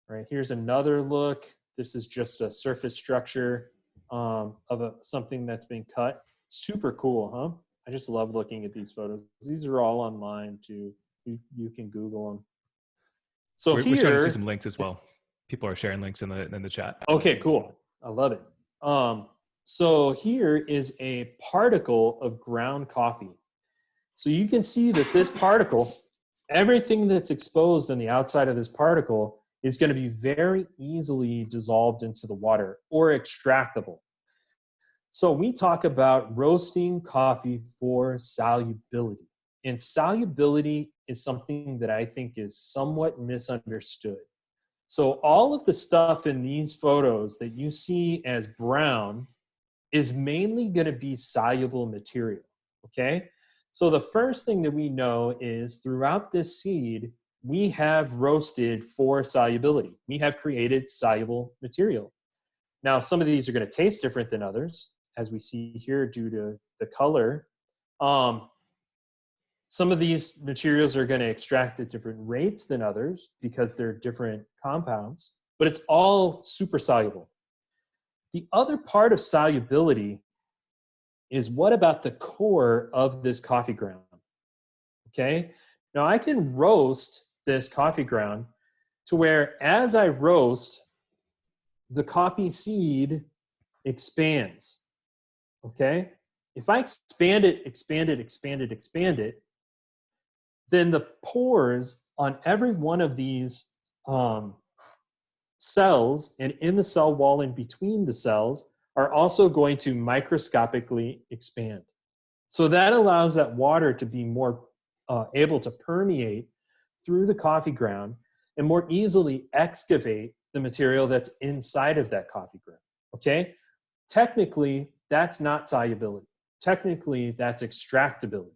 All right, here's another look. This is just a surface structure of something that's been cut. Super cool, huh? I just love looking at these photos. These are all online too. You can Google them. So we're starting to see some links as well. People are sharing links in the chat. Okay, cool. I love it. So here is a particle of ground coffee. So you can see that this particle, everything that's exposed on the outside of this particle is going to be very easily dissolved into the water or extractable. So we talk about roasting coffee for solubility. And solubility is something that I think is somewhat misunderstood. So all of the stuff in these photos that you see as brown is mainly going to be soluble material, okay? So the first thing that we know is throughout this seed, we have roasted for solubility. We have created soluble material. Now, some of these are going to taste different than others, as we see here due to the color. Some of these materials are going to extract at different rates than others because they're different compounds, but it's all super soluble. The other part of solubility is what about the core of this coffee ground? Okay, now I can roast this coffee ground to where as I roast, the coffee seed expands. Okay, if I expand it, then the pores on every one of these cells and in the cell wall in between the cells are also going to microscopically expand. So that allows that water to be more able to permeate through the coffee ground and more easily excavate the material that's inside of that coffee ground. Okay? Technically, that's not solubility. Technically, that's extractability.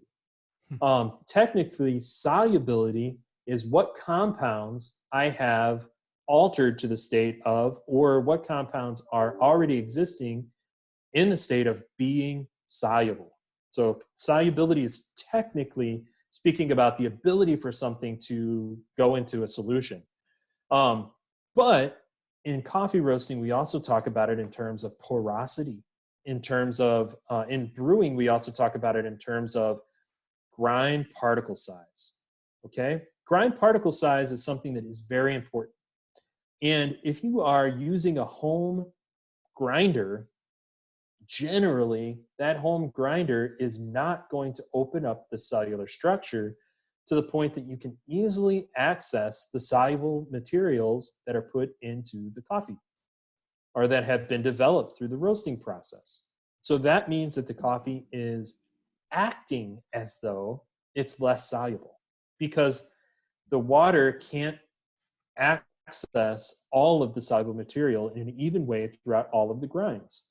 Technically, solubility is what compounds I have altered to the state of, or what compounds are already existing in the state of being soluble. So solubility is technically speaking about the ability for something to go into a solution. But in coffee roasting, we also talk about it in terms of porosity. In terms of, in brewing, we also talk about it in terms of grind particle size. Okay? Grind particle size is something that is very important. And if you are using a home grinder, generally that home grinder is not going to open up the cellular structure to the point that you can easily access the soluble materials that are put into the coffee or that have been developed through the roasting process. So that means that the coffee is acting as though it's less soluble because the water can't access all of the soluble material in an even way throughout all of the grinds.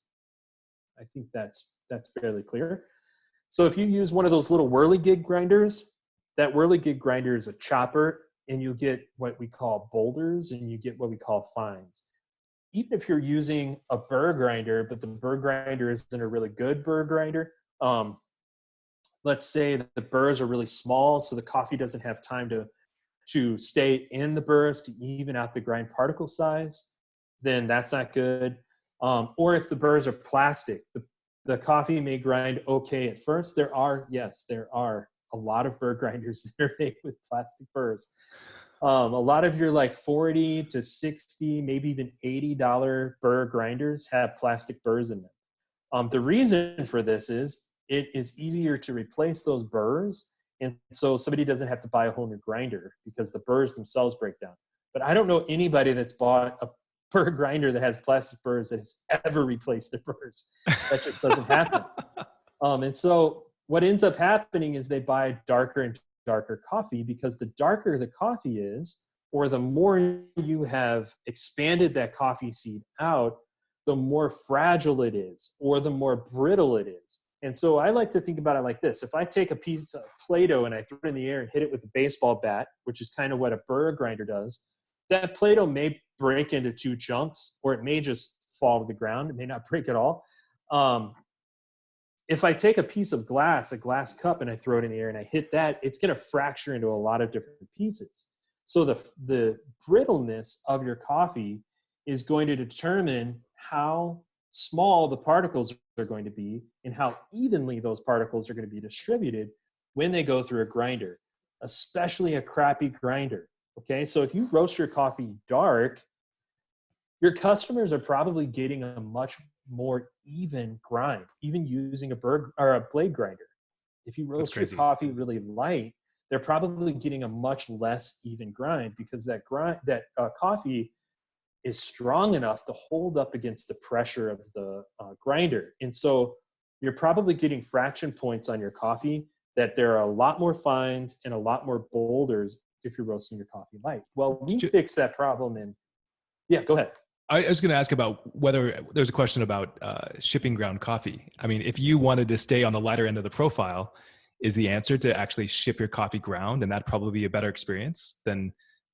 I think that's fairly clear. So if you use one of those little whirligig grinders, that whirligig grinder is a chopper, and you get what we call boulders, and you get what we call fines. Even if you're using a burr grinder, but the burr grinder isn't a really good burr grinder, let's say that the burrs are really small, so the coffee doesn't have time to stay in the burrs to even out the grind particle size, then that's not good. Or if the burrs are plastic, the coffee may grind okay at first. There are a lot of burr grinders that are made with plastic burrs. A lot of your like $40 to $60, maybe even $80 burr grinders have plastic burrs in them. The reason for this is it is easier to replace those burrs, and so somebody doesn't have to buy a whole new grinder because the burrs themselves break down. But I don't know anybody that's bought a burr grinder that has plastic burrs that has ever replaced their burrs. That just doesn't happen. And so what ends up happening is they buy darker and darker coffee because the darker the coffee is, or the more you have expanded that coffee seed out, the more fragile it is, or the more brittle it is. And so I like to think about it like this. If I take a piece of Play-Doh and I throw it in the air and hit it with a baseball bat, which is kind of what a burr grinder does, that Play-Doh may break into two chunks, or it may just fall to the ground. It may not break at all. If I take a piece of glass, a glass cup, and I throw it in the air and I hit that, it's going to fracture into a lot of different pieces. So the brittleness of your coffee is going to determine how small the particles are going to be and how evenly those particles are going to be distributed when they go through a grinder, especially a crappy grinder. Okay, so if you roast your coffee dark, your customers are probably getting a much more even grind, even using a burr or a blade grinder. If you roast your coffee really light, they're probably getting a much less even grind because that coffee is strong enough to hold up against the pressure of the grinder. And so you're probably getting fraction points on your coffee that there are a lot more fines and a lot more boulders if you're roasting your coffee light. Well, we fix that problem yeah, go ahead. I was going to ask about whether there's a question about shipping ground coffee. I mean, if you wanted to stay on the lighter end of the profile, is the answer to actually ship your coffee ground, and that'd probably be a better experience than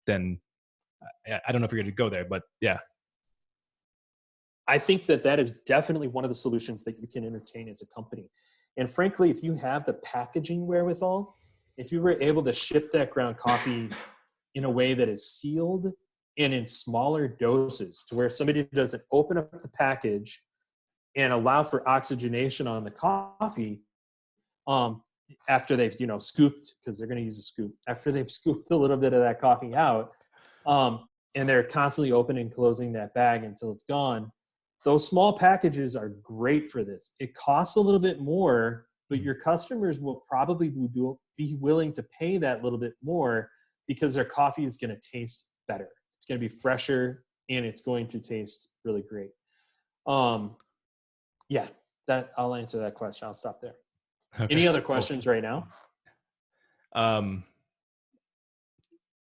I don't know if you're going to go there, but yeah. I think that is definitely one of the solutions that you can entertain as a company. And frankly, if you have the packaging wherewithal, if you were able to ship that ground coffee in a way that is sealed and in smaller doses to where somebody doesn't open up the package and allow for oxygenation on the coffee after they've, scooped, because they're going to use a scoop, after they've scooped a little bit of that coffee out, and they're constantly opening and closing that bag until it's gone. Those small packages are great for this. It costs a little bit more, but your customers will probably be willing to pay that little bit more because their coffee is going to taste better. It's going to be fresher and it's going to taste really great. Yeah, I'll answer that question. I'll stop there. Okay, Any other cool. questions right now? Um,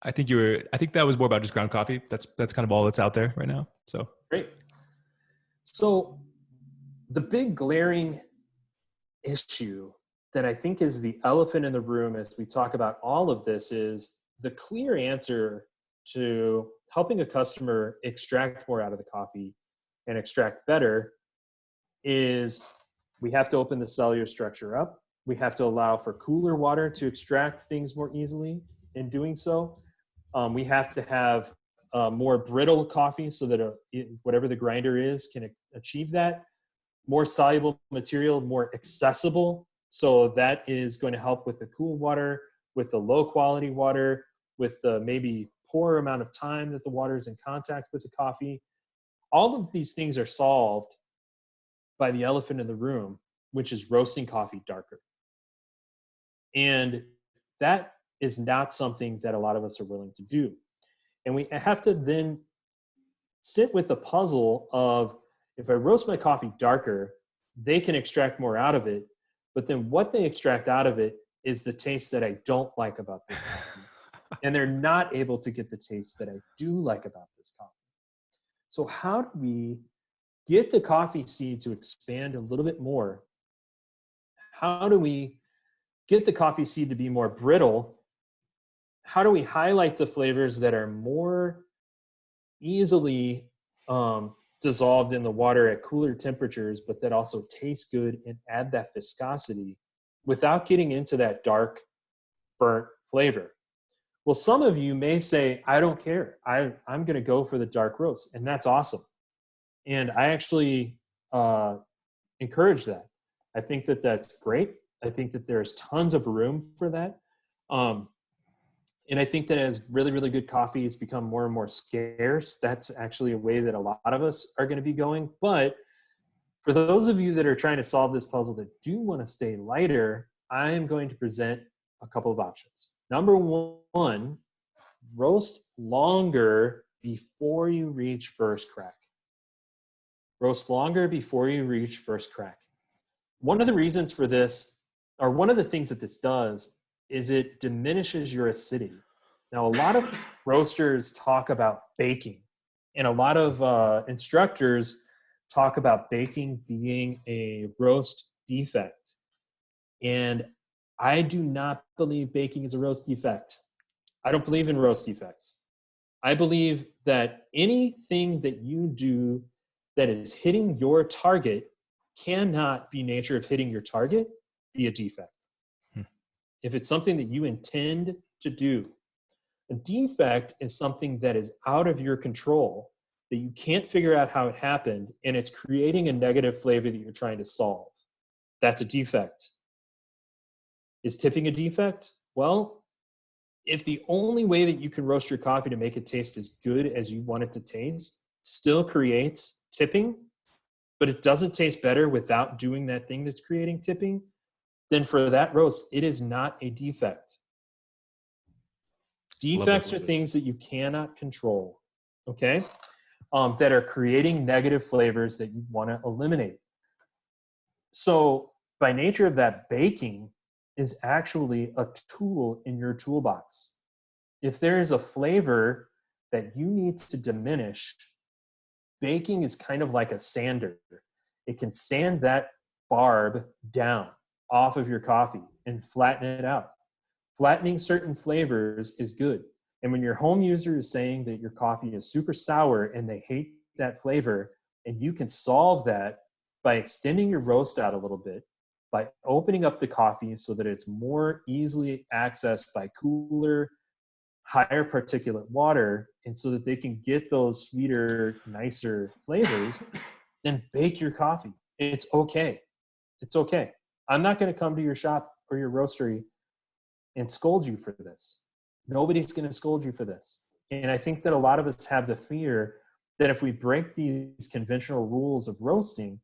I think that was more about just ground coffee. That's kind of all that's out there right now. So Great. So the big glaring issue that I think is the elephant in the room as we talk about all of this is the clear answer to helping a customer extract more out of the coffee and extract better is we have to open the cellular structure up. We have to allow for cooler water to extract things more easily. In doing so, we have to have more brittle coffee so that whatever the grinder is can achieve that. More soluble material, more accessible. So that is going to help with the cool water, with the low quality water, with the maybe poor amount of time that the water is in contact with the coffee. All of these things are solved by the elephant in the room, which is roasting coffee darker. And that is not something that a lot of us are willing to do. And we have to then sit with the puzzle of, if I roast my coffee darker, they can extract more out of it. But then what they extract out of it is the taste that I don't like about this coffee. And they're not able to get the taste that I do like about this coffee. So how do we get the coffee seed to expand a little bit more? How do we get the coffee seed to be more brittle? How do we highlight the flavors that are more easily dissolved in the water at cooler temperatures, but that also taste good and add that viscosity without getting into that dark, burnt flavor? Well, some of you may say, I don't care. I'm going to go for the dark roast. And that's awesome. And I actually encourage that. I think that that's great. I think that there's tons of room for that. And I think that as really, really good coffee has become more and more scarce, that's actually a way that a lot of us are going to be going. But for those of you that are trying to solve this puzzle that do want to stay lighter, I am going to present a couple of options. Number one, roast longer before you reach first crack. Roast longer before you reach first crack. One of the reasons for this, or one of the things that this does, is it diminishes your acidity. Now, a lot of roasters talk about baking, and a lot of instructors talk about baking being a roast defect. And I do not believe baking is a roast defect. I don't believe in roast defects. I believe that anything that you do that is hitting your target cannot be nature of hitting your target be a defect. If it's something that you intend to do, a defect is something that is out of your control, that you can't figure out how it happened, and it's creating a negative flavor that you're trying to solve. That's a defect. Is tipping a defect? Well, if the only way that you can roast your coffee to make it taste as good as you want it to taste still creates tipping, but it doesn't taste better without doing that thing that's creating tipping, then for that roast, it is not a defect. Defects are things that you cannot control, okay? That are creating negative flavors that you want to eliminate. So by nature of that, baking is actually a tool in your toolbox. If there is a flavor that you need to diminish, baking is kind of like a sander. It can sand that barb down off of your coffee and flatten it out. Flattening certain flavors is good. And when your home user is saying that your coffee is super sour and they hate that flavor, and you can solve that by extending your roast out a little bit, by opening up the coffee so that it's more easily accessed by cooler, higher particulate water, and so that they can get those sweeter, nicer flavors, then bake your coffee. It's okay. It's okay. I'm not going to come to your shop or your roastery and scold you for this. Nobody's going to scold you for this. And I think that a lot of us have the fear that if we break these conventional rules of roasting,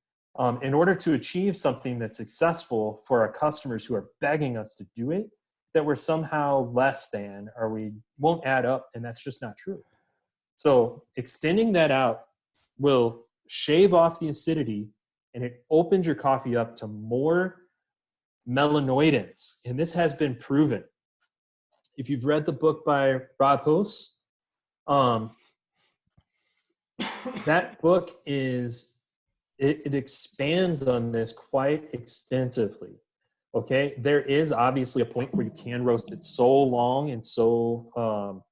in order to achieve something that's successful for our customers who are begging us to do it, that we're somehow less than, or we won't add up, and that's just not true. So extending that out will shave off the acidity, and it opens your coffee up to more melanoidins. And this has been proven. If you've read the book by Rob Hoss, that book it expands on this quite extensively. Okay, there is obviously a point where you can roast it so long and so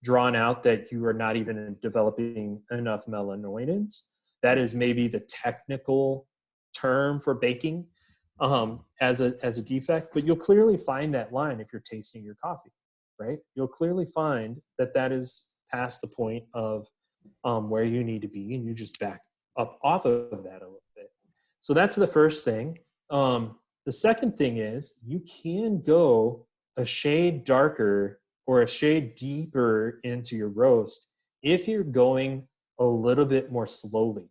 drawn out that you are not even developing enough melanoidins. That is maybe the technical term for baking as a defect, but you'll clearly find that line if you're tasting your coffee, right? You'll clearly find that is past the point of where you need to be, and you just back up off of that a little bit. So that's the first thing. The second thing is you can go a shade darker or a shade deeper into your roast if you're going a little bit more slowly.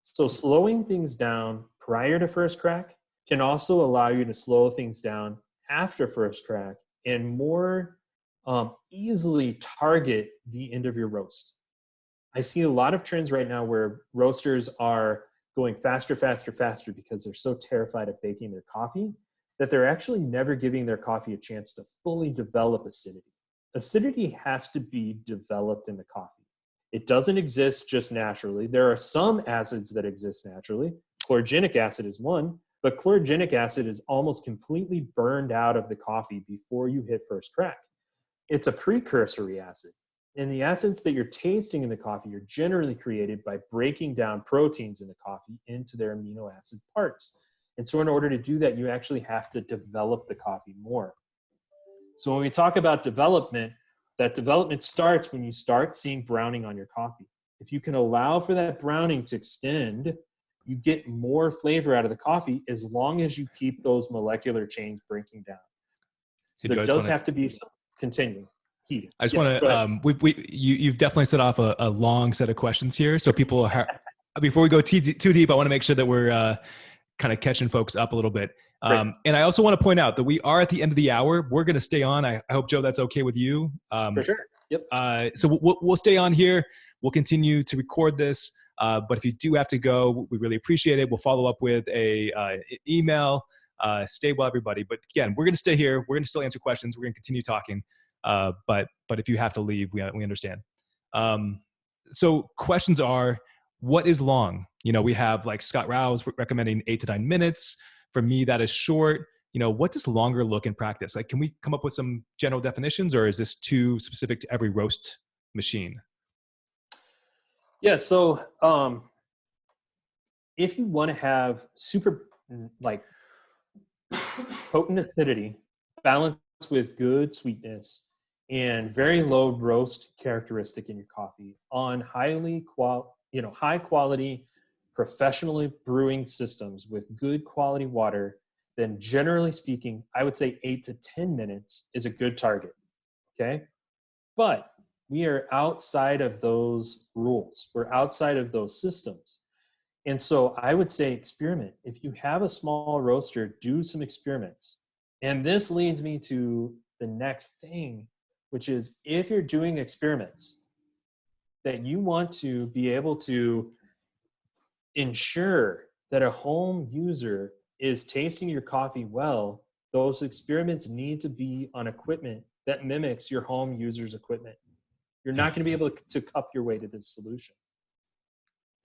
So slowing things down prior to first crack can also allow you to slow things down after first crack and more easily target the end of your roast. I see a lot of trends right now where roasters are going faster because they're so terrified of baking their coffee that they're actually never giving their coffee a chance to fully develop acidity. Acidity has to be developed in the coffee. It doesn't exist just naturally. There are some acids that exist naturally. Chlorogenic acid is one, but chlorogenic acid is almost completely burned out of the coffee before you hit first crack. It's a precursory acid. And the acids that you're tasting in the coffee are generally created by breaking down proteins in the coffee into their amino acid parts. And so in order to do that, you actually have to develop the coffee more. So when we talk about development, that development starts when you start seeing browning on your coffee. If you can allow for that browning to extend, you get more flavor out of the coffee as long as you keep those molecular chains breaking down. So there does have to be some continuing heat. I just want to, you've definitely set off a long set of questions here. So people, before we go too deep, I want to make sure that we're kind of catching folks up a little bit. And I also want to point out that we are at the end of the hour. We're going to stay on. I hope, Joe, that's okay with you. For sure. Yep. So we'll stay on here. We'll continue to record this. But if you do have to go, we really appreciate it. We'll follow up with a email. Stay well, everybody. But again, we're going to stay here. We're going to still answer questions. We're going to continue talking. But if you have to leave, we understand. So questions are, what is long? We have like Scott Rouse recommending 8 to 9 minutes. For me, that is short. What does longer look in practice? Like, can we come up with some general definitions, or is this too specific to every roast machine? Yeah. So if you want to have super potent acidity balanced with good sweetness and very low roast characteristic in your coffee on high quality, professionally brewing systems with good quality water, then generally speaking, I would say 8 to 10 minutes is a good target. Okay. But we are outside of those rules. We're outside of those systems. And so I would say experiment. If you have a small roaster, do some experiments. And this leads me to the next thing, which is if you're doing experiments, that you want to be able to ensure that a home user is tasting your coffee well, those experiments need to be on equipment that mimics your home user's equipment. You're not going to be able to cup your way to this solution.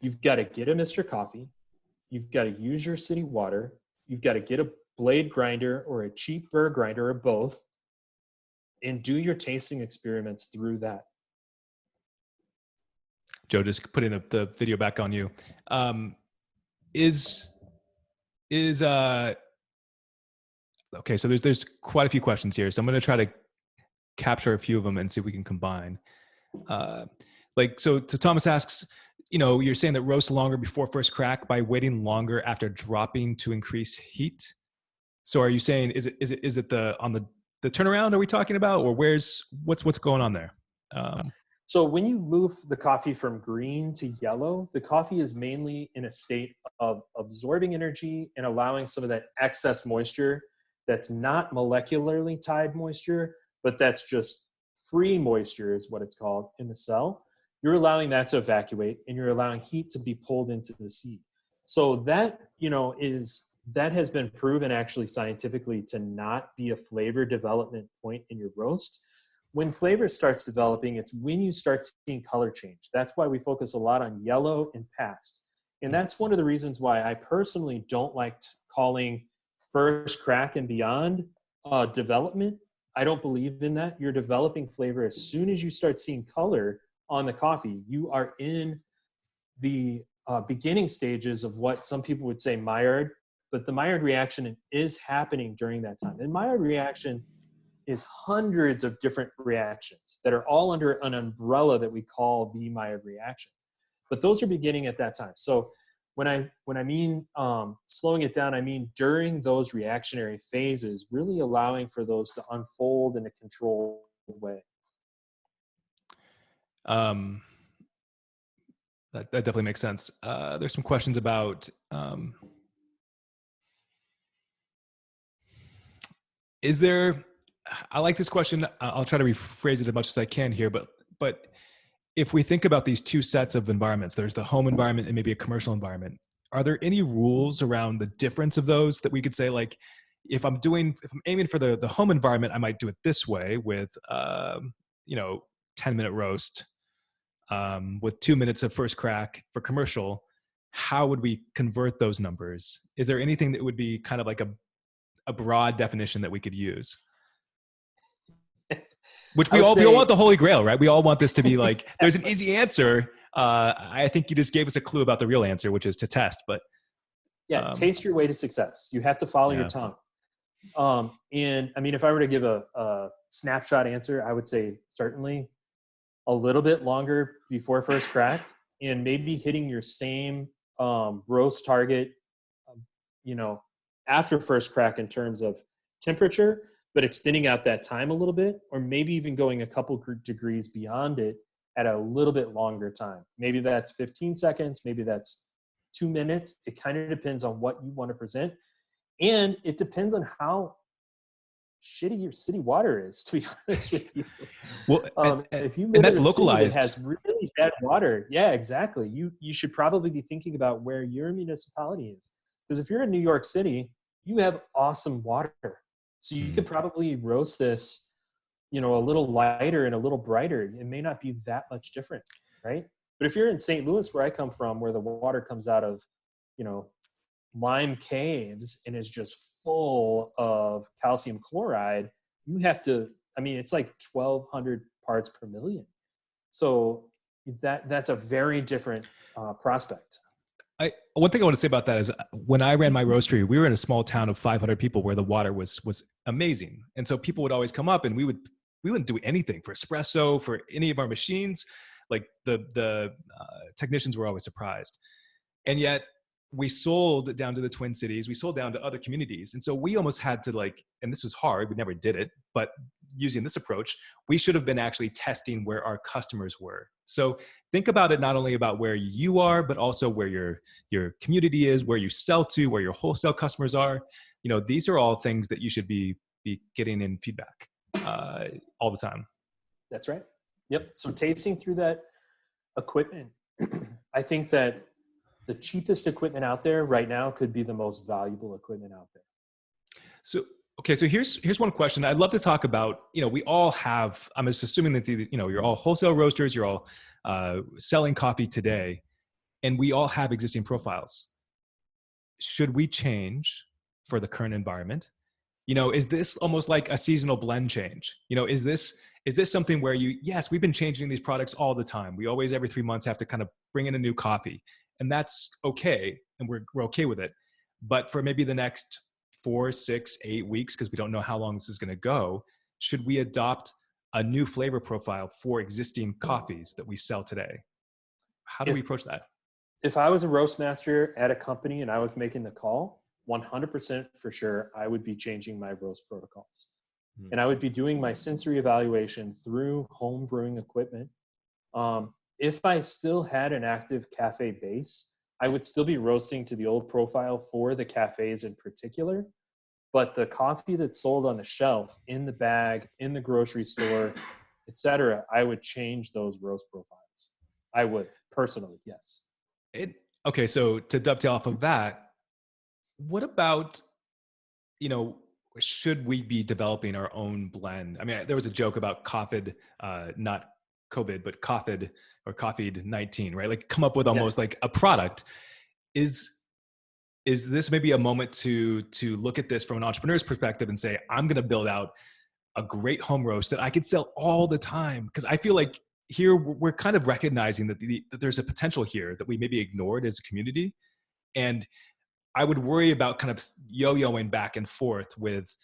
You've got to get a Mr. Coffee. You've got to use your city water. You've got to get a blade grinder or a cheap burr grinder or both, and do your tasting experiments through that. Joe, just putting the video back on you. Okay, so there's quite a few questions here, so I'm going to try to capture a few of them and see if we can combine. So Thomas asks, you're saying that roast longer before first crack by waiting longer after dropping to increase heat. So are you saying is it the turnaround are we talking about, or what's going on there? So when you move the coffee from green to yellow, the coffee is mainly in a state of absorbing energy and allowing some of that excess moisture that's not molecularly tied moisture, but that's just free moisture is what it's called in the cell. You're allowing that to evacuate, and you're allowing heat to be pulled into the seed. So that, is that has been proven actually scientifically to not be a flavor development point in your roast. When flavor starts developing, it's when you start seeing color change. That's why we focus a lot on yellow and past. And that's one of the reasons why I personally don't like calling first crack and beyond development. I don't believe in that. You're developing flavor as soon as you start seeing color on the coffee. You are in the beginning stages of what some people would say Maillard, but the Maillard reaction is happening during that time. And Maillard reaction is hundreds of different reactions that are all under an umbrella that we call the Maillard reaction. But those are beginning at that time. So when I mean slowing it down, I mean during those reactionary phases, really allowing for those to unfold in a controlled way. That definitely makes sense. There's some questions about is there, I like this question. I'll try to rephrase it as much as I can here, but if we think about these two sets of environments, there's the home environment and maybe a commercial environment. Are there any rules around the difference of those that we could say, like, if I'm aiming for the home environment, I might do it this way with, 10-minute roast, with 2 minutes of first crack for commercial. How would we convert those numbers? Is there anything that would be kind of like a broad definition that we could use? Which we all want the Holy Grail, right? We all want this to be like, there's an easy answer. I think you just gave us a clue about the real answer, which is to test. But taste your way to success. You have to follow your tongue. And I mean, if I were to give a snapshot answer, I would say certainly a little bit longer before first crack, and maybe hitting your same roast target, after first crack in terms of temperature, but extending out that time a little bit, or maybe even going a couple degrees beyond it at a little bit longer time. Maybe that's 15 seconds, maybe that's 2 minutes. It kind of depends on what you want to present. And it depends on how shitty your city water is, to be honest with you. Well, if you live in that's a localized. city that has really bad water, yeah, exactly. You should probably be thinking about where your municipality is. Because if you're in New York City, you have awesome water. So you could probably roast this, a little lighter and a little brighter. It may not be that much different, right? But if you're in St. Louis, where I come from, where the water comes out of, lime caves and is just full of calcium chloride, you have to, it's like 1,200 parts per million. So that's a very different prospect. One thing I want to say about that is when I ran my roastery, we were in a small town of 500 people where the water was amazing. And so people would always come up and we wouldn't do anything for espresso, for any of our machines. Like the technicians were always surprised. And yet we sold down to the Twin Cities, we sold down to other communities. And so we almost had to and this was hard, we never did it, but using this approach, we should have been actually testing where our customers were. So think about it not only about where you are, but also where your community is, where you sell to, where your wholesale customers are. These are all things that you should be getting in feedback all the time. That's right. Yep. So tasting through that equipment, I think that the cheapest equipment out there right now could be the most valuable equipment out there. So, okay. So here's one question. I'd love to talk about, we all have, I'm just assuming that, you're all wholesale roasters, you're all selling coffee today, and we all have existing profiles. Should we change for the current environment? Is this almost like a seasonal blend change? Is this something where yes, we've been changing these products all the time. We always, every 3 months, have to kind of bring in a new coffee, and that's okay. And we're okay with it. But for maybe the next 4, 6, 8 weeks, because we don't know how long this is going to go, should we adopt a new flavor profile for existing coffees that we sell today? How do we approach that? If I was a roast master at a company and I was making the call, 100% for sure, I would be changing my roast protocols. And I would be doing my sensory evaluation through home brewing equipment. If I still had an active cafe base, I would still be roasting to the old profile for the cafes in particular. But the coffee that's sold on the shelf, in the bag, in the grocery store, etc., I would change those roast profiles. I would personally, yes. Okay, so to dovetail off of that, what about, you know, should we be developing our own blend? I mean, there was a joke about COVID, not COVID, but COVID or COVID-19, right? Like come up with Yeah. almost like a product. Is this maybe a moment to look at this from an entrepreneur's perspective and say, I'm going to build out a great home roast that I could sell all the time? Because I feel like here we're kind of recognizing that, that there's a potential here that we maybe ignored as a community. And I would worry about kind of yo-yoing back and forth with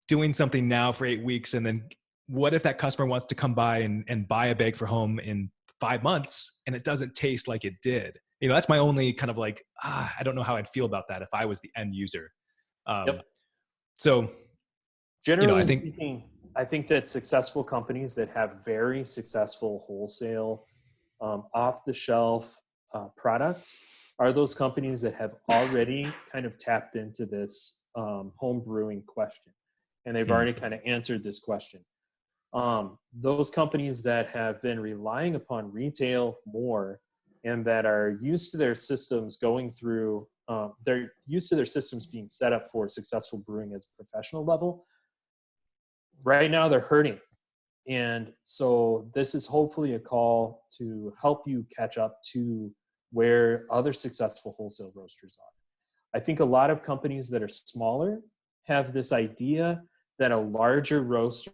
doing something now for 8 weeks. And then what if that customer wants to come by and buy a bag for home in 5 months and it doesn't taste like it did? You know, that's my only kind of like, I don't know how I'd feel about that if I was the end user. Um, Yep. so, you know, I Generally think, speaking, I think that successful companies that have very successful wholesale, off the shelf products are those companies that have already kind of tapped into this home brewing question. And they've already kind of answered this question. Those companies that have been relying upon retail more and that are used to their systems going through, they're used to their systems being set up for successful brewing at a professional level. Right now they're hurting. And so this is hopefully a call to help you catch up to where other successful wholesale roasters are. I think a lot of companies that are smaller have this idea that a larger roaster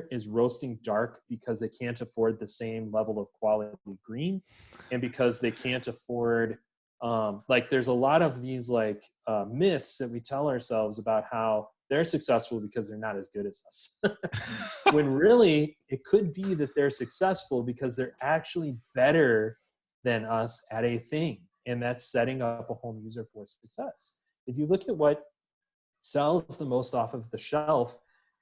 is roasting dark because they can't afford the same level of quality green, and because they can't afford like there's a lot of these like myths that we tell ourselves about how they're successful because they're not as good as us. When really it could be that they're successful because they're actually better than us at a thing, and that's setting up a home user for success. If you look at what sells the most off of the shelf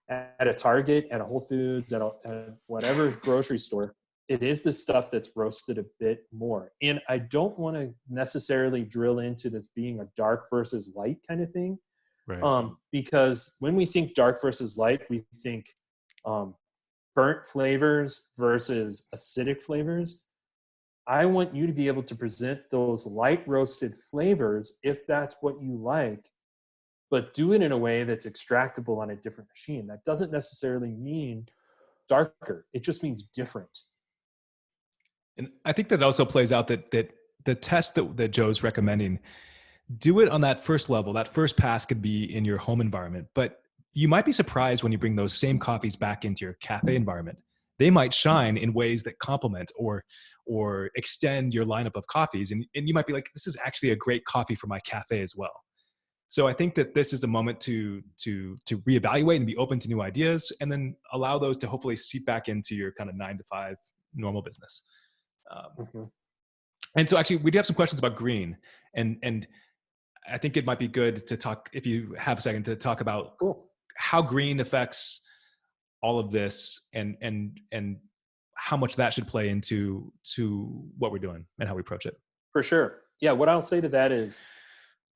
at a Target, at a Whole Foods, at whatever grocery store, it is the stuff that's roasted a bit more. And I don't want to necessarily drill into this being a dark versus light kind of thing, right. because when we think dark versus light, we think burnt flavors versus acidic flavors. I want you to be able to present those light roasted flavors if that's what you like, but do it in a way that's extractable on a different machine. That doesn't necessarily mean darker. It just means different. And I think that also plays out that the test that Joe's recommending, do it on that first level. That first pass could be in your home environment, but you might be surprised when you bring those same coffees back into your cafe environment. They might shine in ways that complement or extend your lineup of coffees. And you might be like, this is actually a great coffee for my cafe as well. So I think that this is a moment to reevaluate and be open to new ideas, and then allow those to hopefully seep back into your kind of 9 to 5 normal business. Mm-hmm. And so actually we do have some questions about green, and I think it might be good to talk, if you have a second, to talk about Cool. how green affects all of this, and how much that should play into what we're doing and how we approach it. For sure. Yeah, what I'll say to that is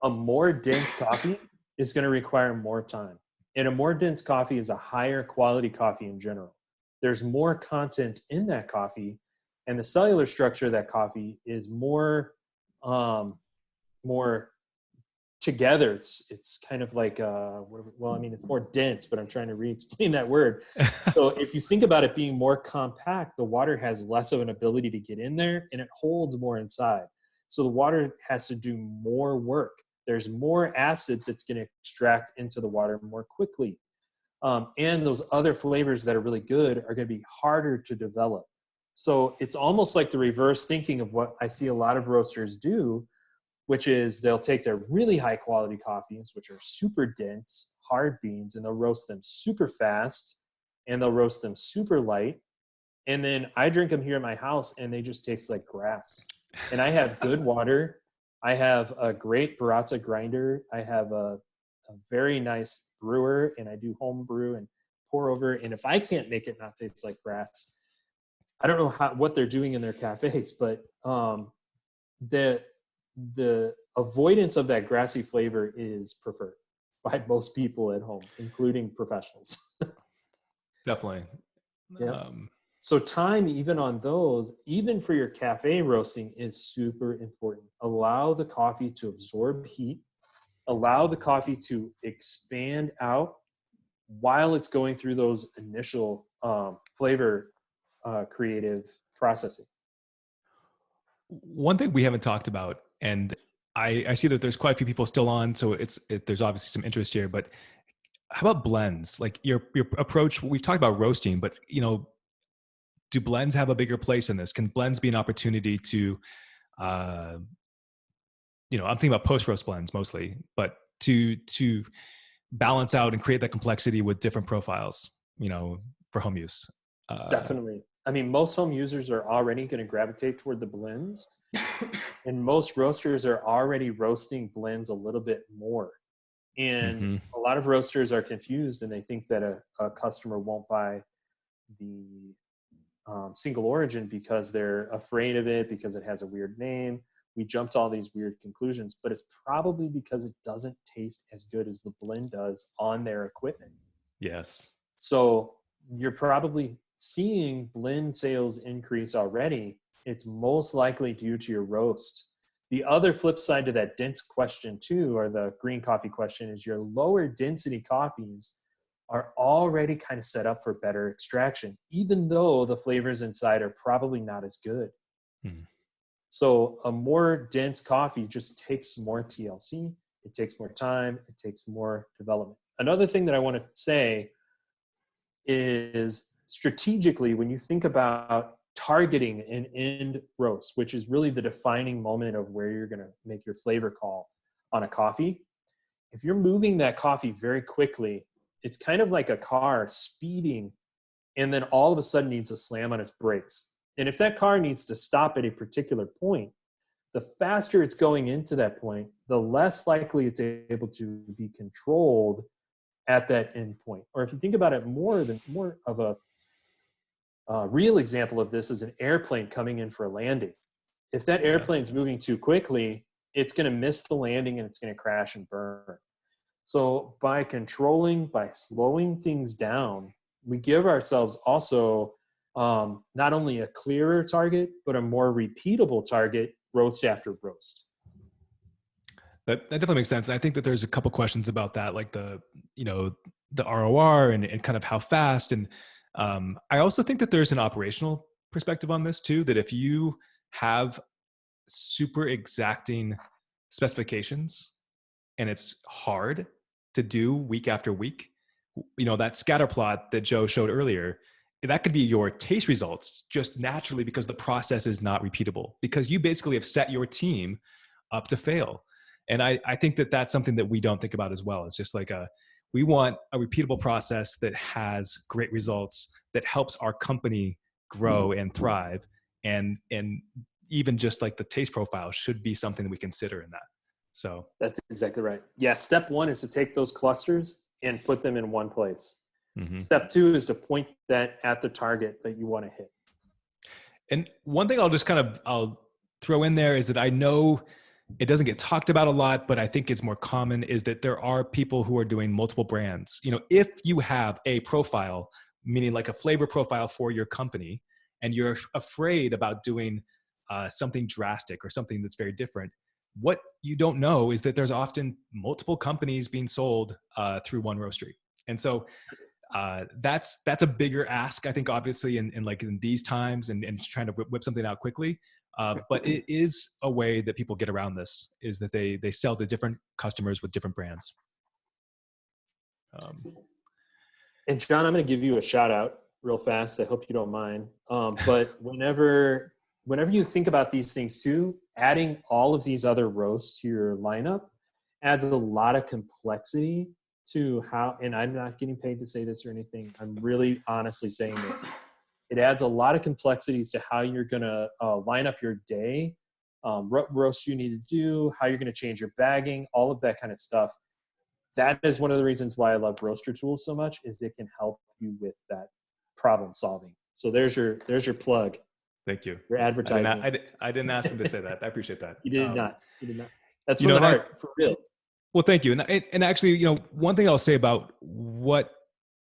a more dense coffee is going to require more time. And a more dense coffee is a higher quality coffee in general. There's more content in that coffee, and the cellular structure of that coffee is more more together. It's kind of like well, I mean, it's more dense, but I'm trying to re-explain that word. So if you think about it being more compact, the water has less of an ability to get in there, and it holds more inside. So the water has to do more work. There's more acid that's going to extract into the water more quickly. And those other flavors that are really good are going to be harder to develop. So it's almost like the reverse thinking of what I see a lot of roasters do, which is they'll take their really high quality coffees, which are super dense, hard beans, and they'll roast them super fast, and they'll roast them super light. And then I drink them here at my house, and they just taste like grass. And I have good water. I have a great Baratza grinder. I have a very nice brewer, and I do home brew and pour over. And if I can't make it not taste like grass, I don't know what they're doing in their cafes, but the avoidance of that grassy flavor is preferred by most people at home, including professionals. Definitely. Yeah. So time, even on those, even for your cafe roasting, is super important. Allow the coffee to absorb heat. allow the coffee to expand out while it's going through those initial flavor creative processing. One thing we haven't talked about, and I see that there's quite a few people still on, so there's obviously some interest here. But how about blends? Like your approach? We've talked about roasting, but do blends have a bigger place in this? Can blends be an opportunity to, uh, I'm thinking about post roast blends mostly, but to balance out and create that complexity with different profiles, for home use. Definitely. I mean, most home users are already going to gravitate toward the blends, and most roasters are already roasting blends a little bit more. And Mm-hmm. a lot of roasters are confused, and they think that a customer won't buy the single origin because they're afraid of it, because it has a weird name. We jump to all these weird conclusions, but it's probably because it doesn't taste as good as the blend does on their equipment. Yes. So you're probably seeing blend sales increase already. It's most likely due to your roast. The other flip side to that dense question too, or the green coffee question, is your lower density coffees are already kind of set up for better extraction, even though the flavors inside are probably not as good. Mm. So a more dense coffee just takes more TLC, it takes more time, it takes more development. Another thing that I want to say is strategically, when you think about targeting an end roast, which is really the defining moment of where you're going to make your flavor call on a coffee, if you're moving that coffee very quickly, it's kind of like a car speeding and then all of a sudden needs to slam on its brakes. And if that car needs to stop at a particular point, the faster it's going into that point, the less likely it's able to be controlled at that end point. Or if you think about it, more of a real example of this is an airplane coming in for a landing. If that airplane's moving too quickly, it's going to miss the landing and it's going to crash and burn. So by slowing things down, we give ourselves also not only a clearer target, but a more repeatable target roast after roast. That definitely makes sense. And I think that there's a couple questions about that, like the ROR and kind of how fast. And I also think that there's an operational perspective on this too, that if you have super exacting specifications and it's hard to do week after week, that scatter plot that Joe showed earlier, that could be your taste results just naturally because the process is not repeatable, because you basically have set your team up to fail. And I think that that's something that we don't think about as well. It's just like we want a repeatable process that has great results, that helps our company grow and thrive. And even just like the taste profile should be something that we consider in that. So that's exactly right. Yeah. Step one is to take those clusters and put them in one place. Mm-hmm. Step two is to point that at the target that you want to hit. And one thing I'll throw in there is that I know it doesn't get talked about a lot, but I think it's more common, is that there are people who are doing multiple brands. If you have a profile, meaning like a flavor profile for your company, and you're afraid about doing something drastic or something that's very different, what you don't know is that there's often multiple companies being sold through one roastery. And so that's a bigger ask, I think, obviously, in these times and trying to whip something out quickly. But it is a way that people get around this, is that they sell to different customers with different brands. And John, I'm going to give you a shout out real fast. I hope you don't mind. But whenever you think about these things too, adding all of these other roasts to your lineup adds a lot of complexity to how, and I'm not getting paid to say this or anything, I'm really honestly saying this. It adds a lot of complexities to how you're going to line up your day, what roast you need to do, how you're going to change your bagging, all of that kind of stuff. That is one of the reasons why I love Roaster Tools so much, is it can help you with that problem solving. So there's your plug. Thank you. Your advertising. I didn't ask him to say that. I appreciate that. You did not. That's from the heart, for real. Well, thank you. And actually, one thing I'll say about what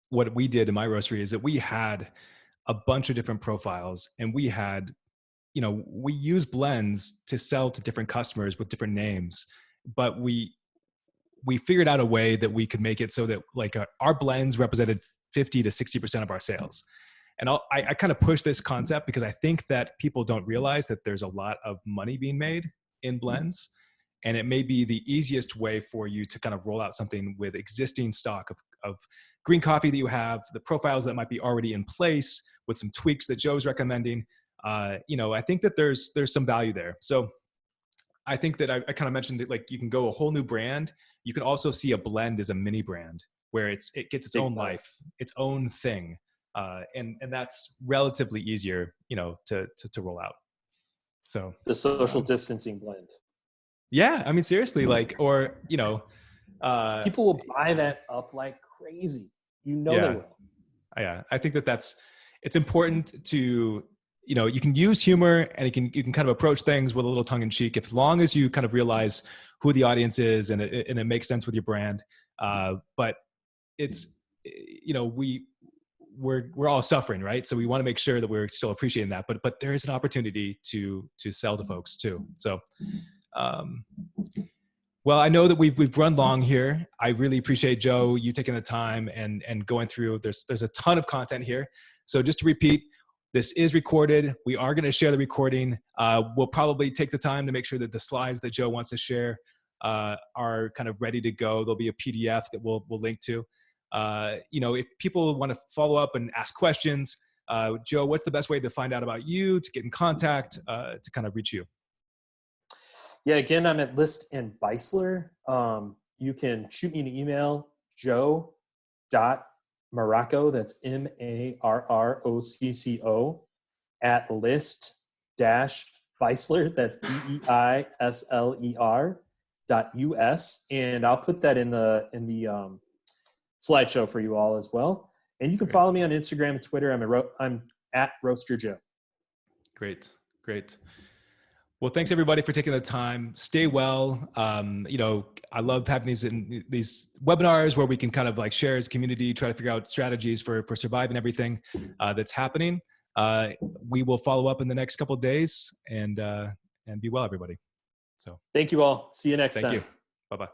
we did in my roastery is that we had a bunch of different profiles, and we had, we use blends to sell to different customers with different names, but we we figured out a way that we could make it so that like our blends represented 50 to 60% of our sales. And I kind of push this concept because I think that people don't realize that there's a lot of money being made in blends. And it may be the easiest way for you to kind of roll out something with existing stock of green coffee that you have, the profiles that might be already in place with some tweaks that Joe's recommending. I think that there's some value there. So I think that I kind of mentioned that, like, you can go a whole new brand. You can also see a blend as a mini brand where it gets its own life, its own thing. And that's relatively easier, to roll out. So the social distancing blend. Yeah. I mean, seriously, people will buy that up like crazy. They will. Yeah. I think it's important to, you can use humor and you can kind of approach things with a little tongue in cheek, as long as you kind of realize who the audience is and it makes sense with your brand. But it's, we're all suffering, right? So we want to make sure that we're still appreciating that, but there is an opportunity to sell to folks too. So, well, I know that we've run long here. I really appreciate, Joe, you taking the time and going through. There's a ton of content here. So just to repeat, this is recorded. We are going to share the recording. We'll probably take the time to make sure that the slides that Joe wants to share are kind of ready to go. There'll be a PDF that we'll link to. If people want to follow up and ask questions, Joe, what's the best way to find out about you, to get in contact, to kind of reach you? Yeah, again, I'm at List and Beisler. You can shoot me an email, joe.marrocco, that's MARROCCO, at list-beisler, that's BEISLER.US. And I'll put that in the slideshow for you all as well. And you can follow me on Instagram and Twitter. I'm at Roaster Joe. Great. Well, thanks everybody for taking the time. Stay well. I love having these webinars where we can kind of like share as a community, try to figure out strategies for surviving everything that's happening. We will follow up in the next couple of days, and be well, everybody. So thank you all. See you next time. Thank you. Bye-bye.